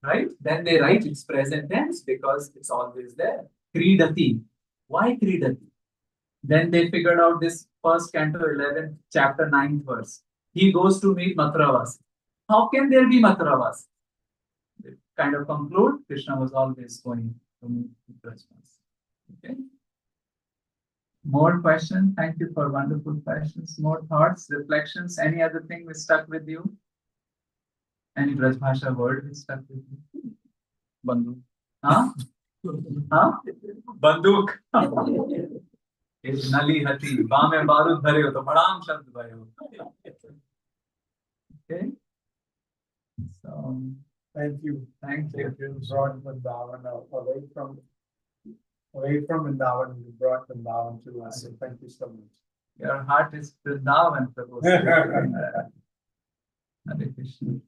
Right? Then they write its present tense because it's always there. Kridati. Why Kridati? Then they figured out this first canto 11th chapter 9th verse. He goes to meet Mathuravasi. How can there be Mathuravasi? They kind of conclude Krishna was always going to meet Krishna. Okay. More questions? Thank you for wonderful questions. More thoughts, reflections? Any other thing which stuck with you? Any Braj Bhasha word which stuck with you? Banduk. Huh? Huh? Banduk. Nali hati. Baame barud bhare ho to padam shabd bhayo. Okay. So Thank you. thank you. You brought Vrndavana away from Vrindavan, you brought Vrindavan to us. So thank you so much. Your heart is Vrindavan, Prabhu. Hare Krishna.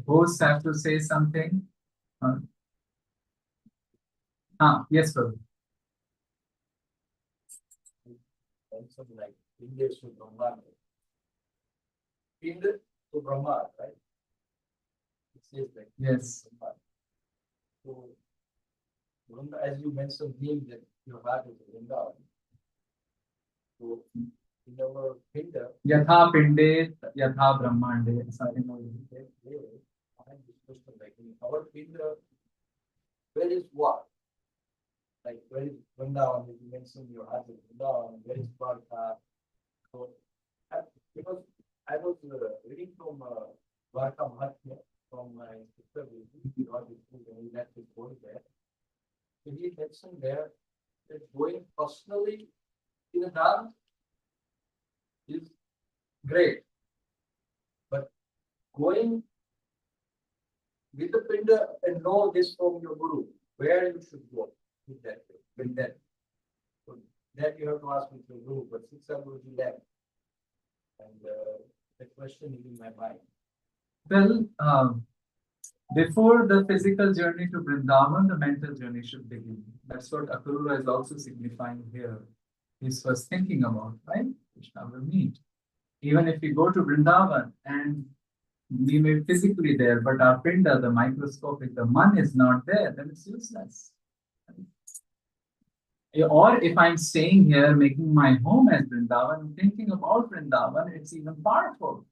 Hosts have to say something. Yes, sir. Something like India to Brahma. India to Brahma, right? It says like Yes. So, as you mentioned, being that your heart is Vrindavan. So, in our Pinda, Yatha Pinde, Yatha Brahmande. Something like that. I have this question like in our Pinda, where is what? Like where is Vrindavan? You mentioned your heart is Vrindavan. Where is Dwarka? So, because I was reading from Dwarka Mahatmya from my sister, he got his book and he left his boy there. So he mentioned there that going personally in a dance is great, but going with the Pinda and know this from your guru, where you should go with that, with that. So that you have to ask with your guru, but since I'm going to left, and the question is in my mind. Well, before the physical journey to Vrindavan, the mental journey should begin. That's what Akrura is also signifying here. He's first thinking about, right? Krishna will meet. Even if we go to Vrindavan and we may be physically there, but our pinda, the microscopic, the man is not there, then it's useless. Or if I'm staying here, making my home as Vrindavan, thinking about Vrindavan, it's even powerful.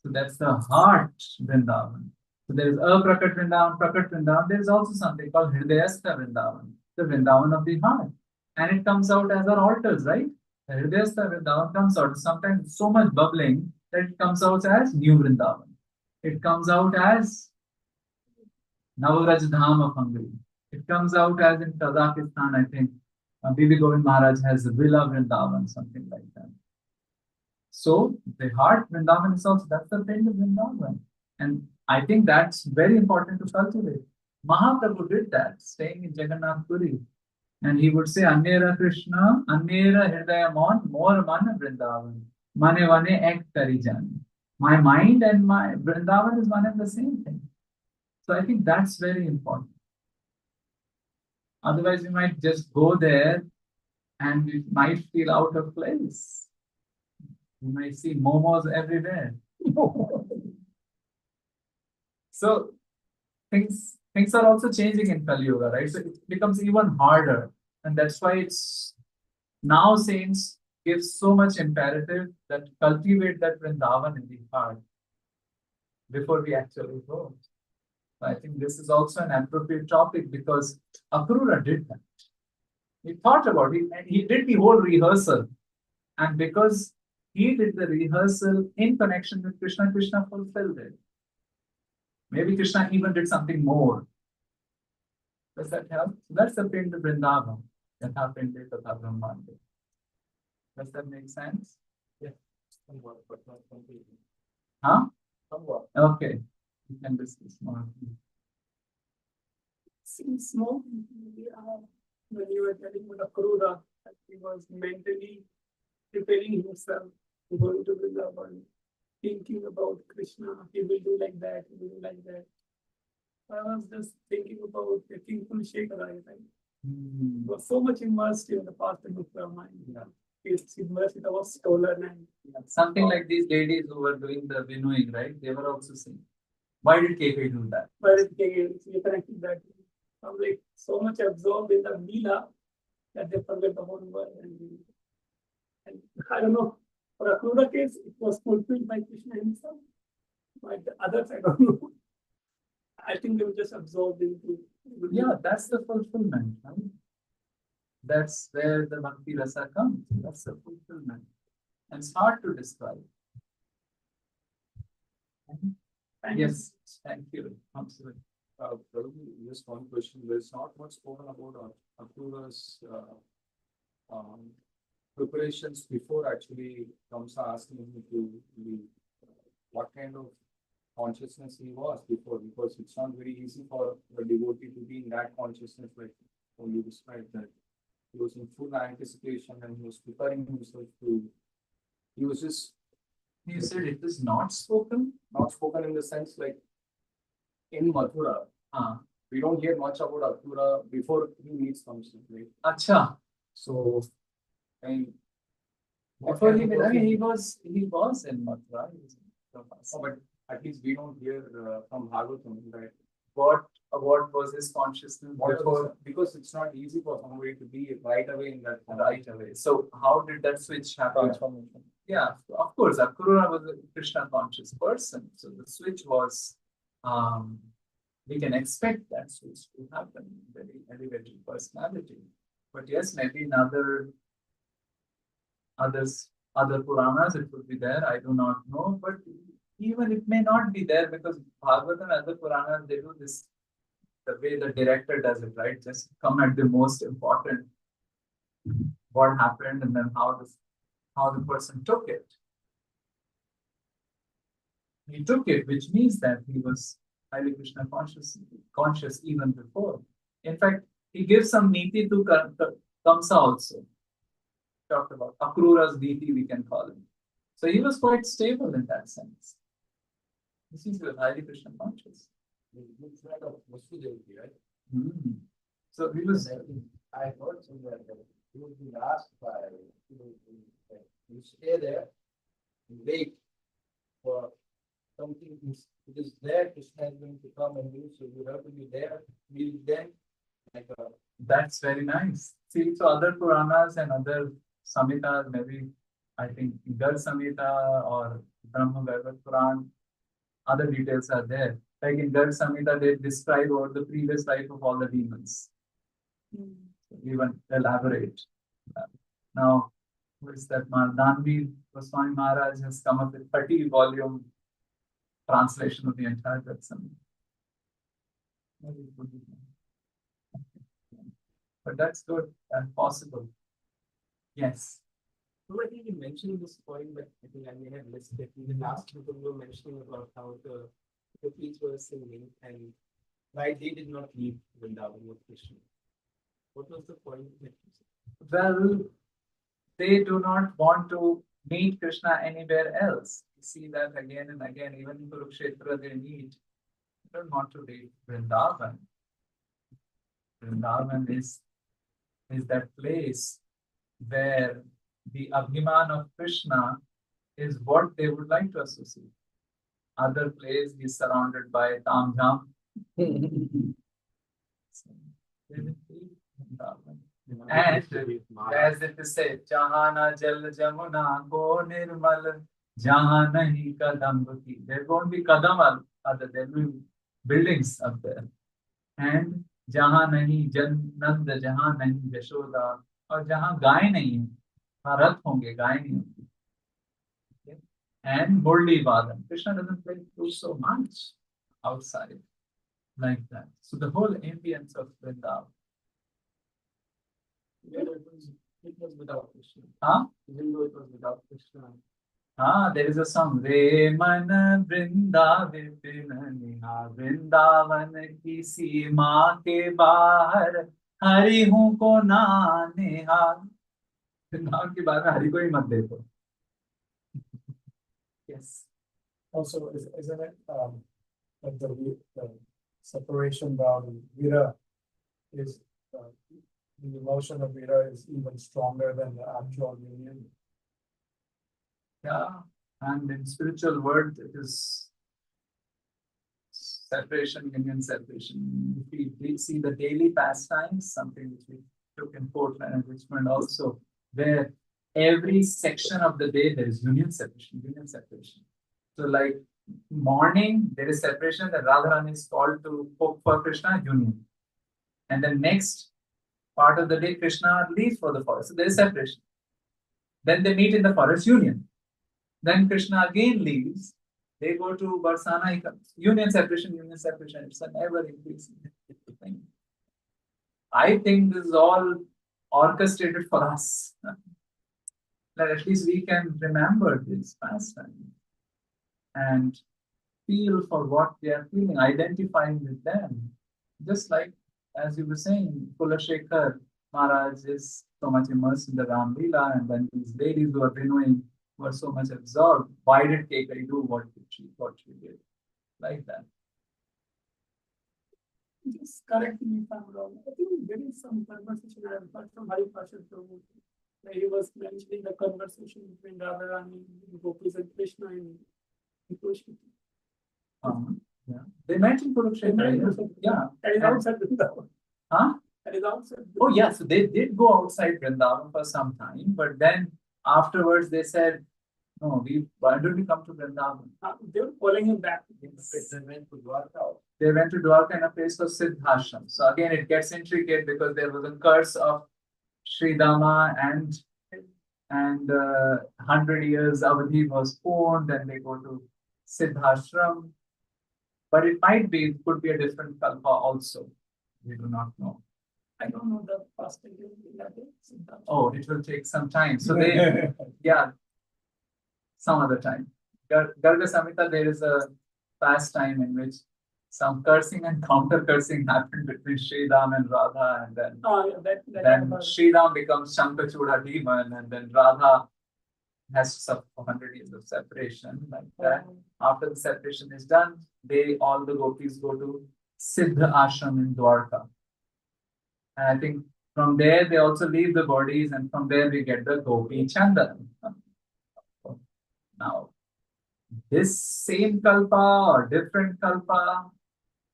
So that's the heart Vrindavan. So there is Prakat Vrindavan, Prakat Vrindavan. There is also something called Hridayastha Vrindavan, the Vrindavan of the heart. And it comes out as our altars, right? The Hridayastha Vrindavan comes out. Sometimes so much bubbling that it comes out as New Vrindavan. It comes out as Navavraj Dham of Hungary. It comes out as in Kazakhstan, I think. Bibi Govind Maharaj has the Villa Vrindavan, something like that. So the heart Vrindavan is also, that's the thing of Vrindavan. And I think that's very important to cultivate. Mahaprabhu did that, staying in Jagannath Puri. And he would say, Annera Krishna, Annera Hridaya Mon, more man Vrindavan. Mane vane ek kari jani. My mind and my Vrindavan is one and the same thing. So I think that's very important. Otherwise, we might just go there and we might feel out of place. You might see momos everywhere. So things are also changing in Kali Yuga, right? So it becomes even harder. And that's why it's now saints give so much imperative that cultivate that Vrindavan in the heart before we actually go. So I think this is also an appropriate topic because Akrura did that. He thought about it and he did the whole rehearsal. And because he did the rehearsal in connection with Krishna. Krishna fulfilled it. Maybe Krishna even did something more. Does that help? So that's the Pind Vrindavana. Yatha Pinde Tatha Brahmande. Does that make sense? Yeah, somewhat, but not completely. Huh? Somewhat. Okay. We can discuss more. Seems small. When you were telling about Akrura, that he was mentally preparing himself to go into Vrindavan, thinking about Krishna, he will do like that, he will do like that. I was just thinking about King Kulshekara, right? He was so much immersed in the past and Mathura mind. Yeah. His immersed, it was stolen and Something like these ladies who were doing the winnowing, right? They were also saying, why did KK do that? but it you connected that. I was like so much absorbed in the Leela that they forget the whole world. And I don't know, for Akrura case, it was fulfilled by Krishna himself. But the others, I don't know. I think they were just absorbed into. Yeah, that's the fulfillment, right? That's where the Bhakti Rasa comes. That's the fulfillment. And it's hard to describe. Yes, thank you. Absolutely. Probably just one question. There's not much spoken about Akrura's preparations before actually Vamsa asking him to leave. What kind of consciousness he was before, because it's not very easy for a devotee to be in that consciousness, like how you described that. He was in full anticipation and he was preparing himself to. He was just You said it is not spoken? not spoken in the sense like in Mathura. We don't hear much about Akrura before he meets Vamsa, right? Acha. So, I mean, Before he, I mean, he was in Mathura. He was in Vamsa. but at least we don't hear from Bhagavatam, right? What was his consciousness before? Because it's not easy for somebody to be right away in that Right away. So how did that switch happen? transformation. Yeah, of course, Akrura was a Krishna conscious person. So the switch was, we can expect that switch to happen, very elevated personality. But yes, maybe in other Puranas it would be there. I do not know, but even it may not be there because Bhagavatam and other Puranas, they do this the way the director does it, right? Just come at the most important, what happened, and then how the person took it. He took it, which means that he was highly Krishna conscious even before. In fact, he gives some niti to Kamsa also. Talked about Akrura's niti, we can call it. So he was quite stable in that sense. This is highly Krishna conscious. Good friend of Vasudevi, right? Mm. So he was. I heard somewhere that he would be asked by you stay there and wait for something it is there, Krishna is going to come and do, so you have to be there, be then like a That's very nice. See, so other Puranas and other Samhitas, maybe I think Gar Samhita or Brahma Vaibhav Puran, other details are there. Like in Gar Samhita, they describe about the previous life of all the demons. Even elaborate. Now, who is that man? Danvi Goswami Maharaj has come up with 30-volume translation of the entire Gar Samhita. But that's good and possible. Yes. So I think you mentioned this point, but I think I may have missed it. In the last people were mentioning about how the gopis were singing and why they did not leave Vrindavan with Krishna. What was the point that you said? Well, they do not want to meet Krishna anywhere else. You see that again and again, even in Kurukshetra they meet. They don't want to leave Vrindavan. Vrindavan is that place where the Abhiman of Krishna is what they would like to associate. Other place is surrounded by Tam Jam. So, they will leave Vrindavan. And as it is said, Jahana Jal Jamuna Go Nirmal Jahan Nahi Kadam Bhati. There won't be Kadam other, there will be buildings up there. And Jahan Nahi Nand, Jahan Nahi Yashoda, और जहाँ गाय नहीं है, वहाँ रथ होंगे, गाय नहीं होंगी. and Murli Vadan. Krishna doesn't play flute so much outside like that. So the whole ambience of Vrindavan. It was without Krishna. Huh? Even though it was without Krishna. There is a song. Re man Vrindavan Niha Vrindavan ki seema ke bahar Hari hu ko na nihal. Vrindavan के बारे में हरि को ही मत देखो. Yes. Also, isn't it, like the separation bound Vira is, the emotion of Vira is even stronger than the actual union. Yeah, and in spiritual world, it is separation, union, separation. If we see the daily pastimes, something which we took in Portland and Richmond also, where every section of the day there is union, separation, union, separation. So, like morning, there is separation. That Radharani is called to cook for Krishna, union, and the next part of the day, Krishna leaves for the forest. So there is separation. Then they meet in the forest, union. Then Krishna again leaves. They go to Barsana, union, separation, union, separation. It's an ever increasing thing. I think this is all orchestrated for us. That at least we can remember this pastime and feel for what they are feeling, identifying with them. Just like, as you were saying, Kulashekar Maharaj is so much immersed in the Ram Leela, and then these ladies who are renewing were so much absorbed. Why did Kekai do what she did? Like that. Just correct me if I'm wrong. I think there is some conversation I have heard from Hari Prasad Prabhu, where he was mentioning the conversation between Radharani, Gopis, and Krishna in Kurukshetra. Yeah. They met in Kurukshetra. Yeah. And it's outside Vrindavan. Huh? And it's outside. Oh, yeah. So they did go outside Vrindavan for some time, but then afterwards they said, no, why don't we come to Vrindavan? They were calling him back. Yes. They went to Dwarka. They went to Dwarka in a place called Siddhashram. So again, it gets intricate because there was a curse of Sri Dama and 100 years Avadhi was formed, then they go to Siddhashram. But it could be a different kalpa also. We do not know. I don't know the past in that day. Oh, it will take some time. So they, yeah, some other time. Garga Samhita, there is a pastime in which some cursing and counter cursing happened between Sridham and Radha, and then Sridham becomes Shankachuda demon, and then Radha has to suffer 100 years of separation like that. After the separation is done, all the gopis go to Siddha Ashram in Dwarka. And I think from there they also leave the bodies, and from there we get the Gopi Chandan. Now, this same kalpa or different kalpa,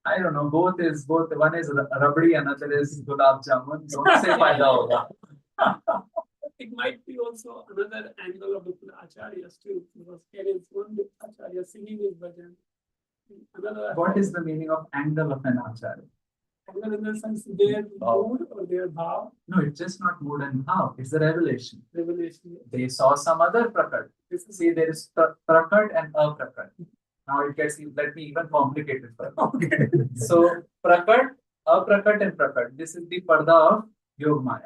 I don't know. Both. One is rabdi, another is gulab jamun. Don't say fayda hoga. It might be also another angle of the acharyas too, because there is one acharya singing his bhajan. What is the meaning of angle of an acharya? Angle in the sense their mood or their bhav. No, it's just not mood and bhav. It's the revelation. Revelation. They saw some other prakat. See, there is prakat and aprakat. Now it gets, let me even complicate it further. Okay. So prakat, aprakat and prakat. This is the parda of Yog Maya.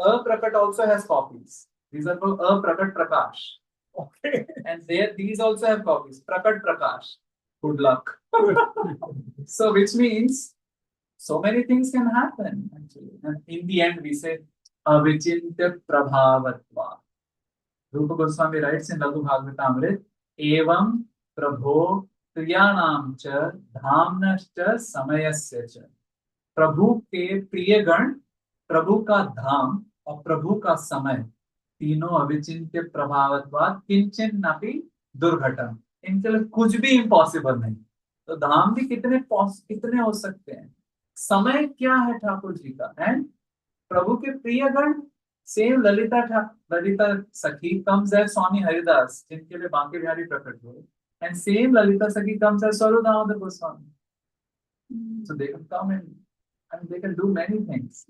Aprakat also has copies. These are called aprakat prakash. Okay. And these also have copies. Prakat prakash. Good luck. So which means so many things can happen actually. And in the end we say avichinta prabhavatva. Rupa Goswami writes in Laghu Bhagavatamrit, evam प्रभो प्रियाणाम च धामनश्च समयस्य च. प्रभु के प्रिय गण, प्रभु का धाम और प्रभु का समय तीनों अविचिंत्य प्रभावत्वात् किंचन नपि दुर्घटम. इनके लिए कुछ भी इम्पॉसिबल नहीं. तो धाम भी कितने हो सकते हैं. समय क्या है ठाकुर जी का. एंड प्रभु के प्रिय गण, सेम ललिता सखी comes as Swami Haridas, जिनके लिए बांके बिहारी प्रकट हुए. And same Lalita Sakhi comes as Swarudamodar Goswami. So they can come and they can do many things.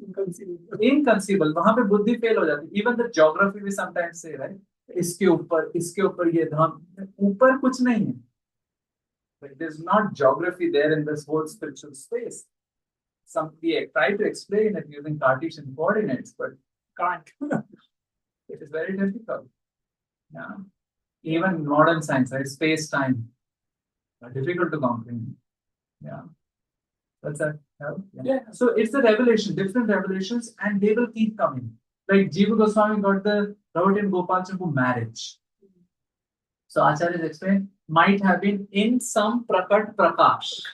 Inconceivable. वहाँ पे बुद्धि fail हो जाती. Even the geography we sometimes say, right? इसके ऊपर ये धाम, ऊपर कुछ नहीं है. But there's not geography there in this whole spiritual space. We try to explain it using Cartesian coordinates, but can't. It is very difficult. Yeah. Even modern science, right? Space-time, difficult to comprehend. Yeah. Does that help? Yeah. So it's the revelation, different revelations, and they will keep coming. Like Jiva Goswami got the Ravat and Gopal Champu marriage. So Acharya explained, might have been in some Prakat Prakash,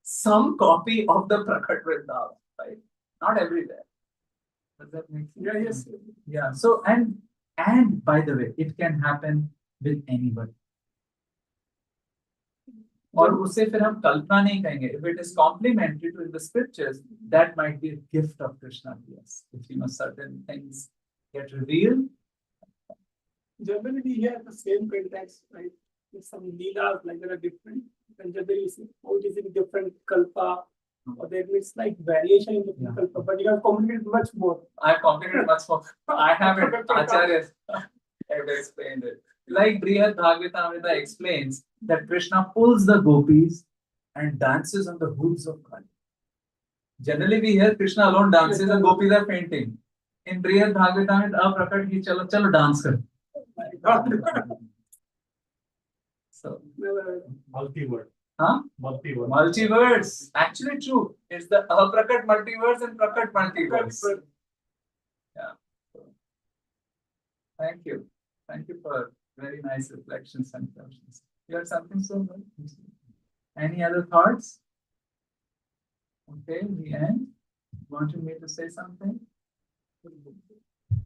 some copy of the Prakat Vrindavan, right? Not everywhere. Does that make sense? Yeah, yes. Yeah. So and by the way, it can happen with anybody. और उसे फिर हम कल्पना नहीं कहेंगे. If it is complementary to the scriptures, that might be a gift of Krishna to us. If certain things get revealed. Generally, we hear the same context, right? With some leelas, like there are different. And generally, you see, oh, it is in different kalpa, or there is like variation in different kalpa, but you have complicated much more. I have complicated much more. I haven't. Acharya have explained it. Like Brihad Bhagavatamrita explains that Krishna pulls the gopis and dances on the hooves of Kali. Generally, we hear Krishna alone dances and gopis are fainting. In Brihad Bhagavatamrita, Prakat ki chalo dance kar. So, Multi-word. huh? Multi-word. Multiverse. Actually, true. It's the Prakat multiverse and Prakat multiverse. Yeah. Thank you. Thank you for very nice reflections and questions. You have something so good? Any other thoughts? Okay, the end. Wanted me to say something?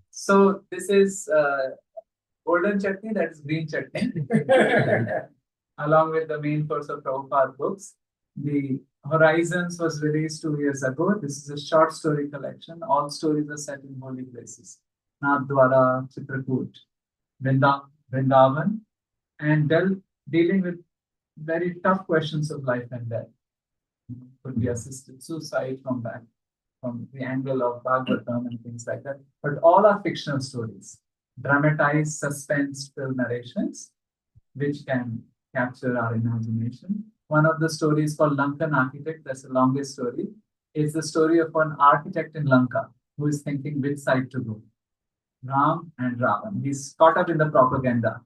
So this is golden chutney, that is green chutney. Along with the main course of Prabhupada books. The Horizons was released 2 years ago. This is a short story collection. All stories are set in holy places. Mathura, Chitrakoot, Vrindavan, and dealing with very tough questions of life and death. Could be assisted suicide from the angle of Bhagavatam and things like that. But all are fictional stories, dramatized, suspense-filled narrations, which can capture our imagination. One of the stories called Lankan Architect, that's the longest story. It's the story of an architect in Lanka who is thinking which side to go. Ram and Ravan. He's caught up in the propaganda.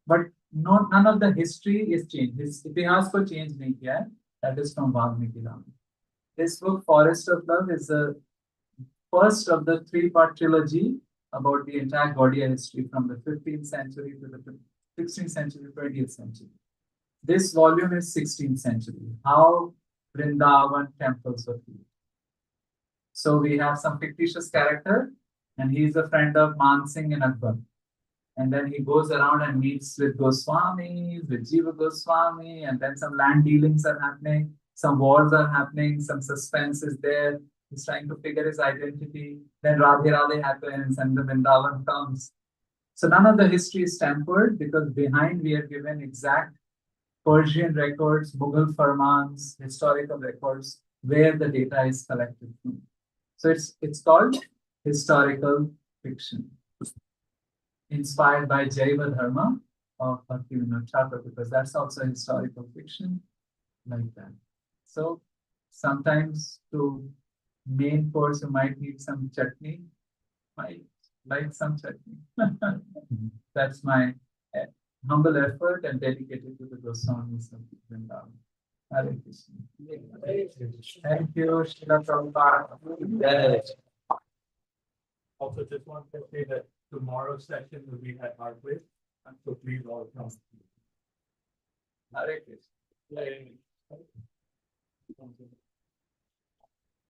But none of the history is changed. His itihas ko change nahi kiya hai. That is from Valmiki Ram. This book, Forest of Love, is the first of the 3-part trilogy about the entire Gaudiya history from the 15th century to the 16th century, 20th century. This volume is 16th century. How Vrindavan temples were built. So we have some fictitious character, and he is a friend of Man Singh and Akbar. And then he goes around and meets with Goswamis, with Jiva Goswami, and then some land dealings are happening, some wars are happening, some suspense is there. He's trying to figure his identity. Then Radhe Radhe happens, and the Vrindavan comes. So none of the history is tempered, because behind we are given exact Persian records, Mughal farmans, historical records, where the data is collected from. So it's called historical fiction, inspired by Jaiva Dharma of Bhaktivinoda Thakur, because that's also historical fiction like that. So sometimes to main course you might need some chutney, might like some chutney. That's my humble effort and dedicated to the Goswamis of Vrindavan. Hare Krishna. Thank you, Srila Prabhupada. Also, just want to say that tomorrow's session will be at our place, and so please all come. Hare Krishna.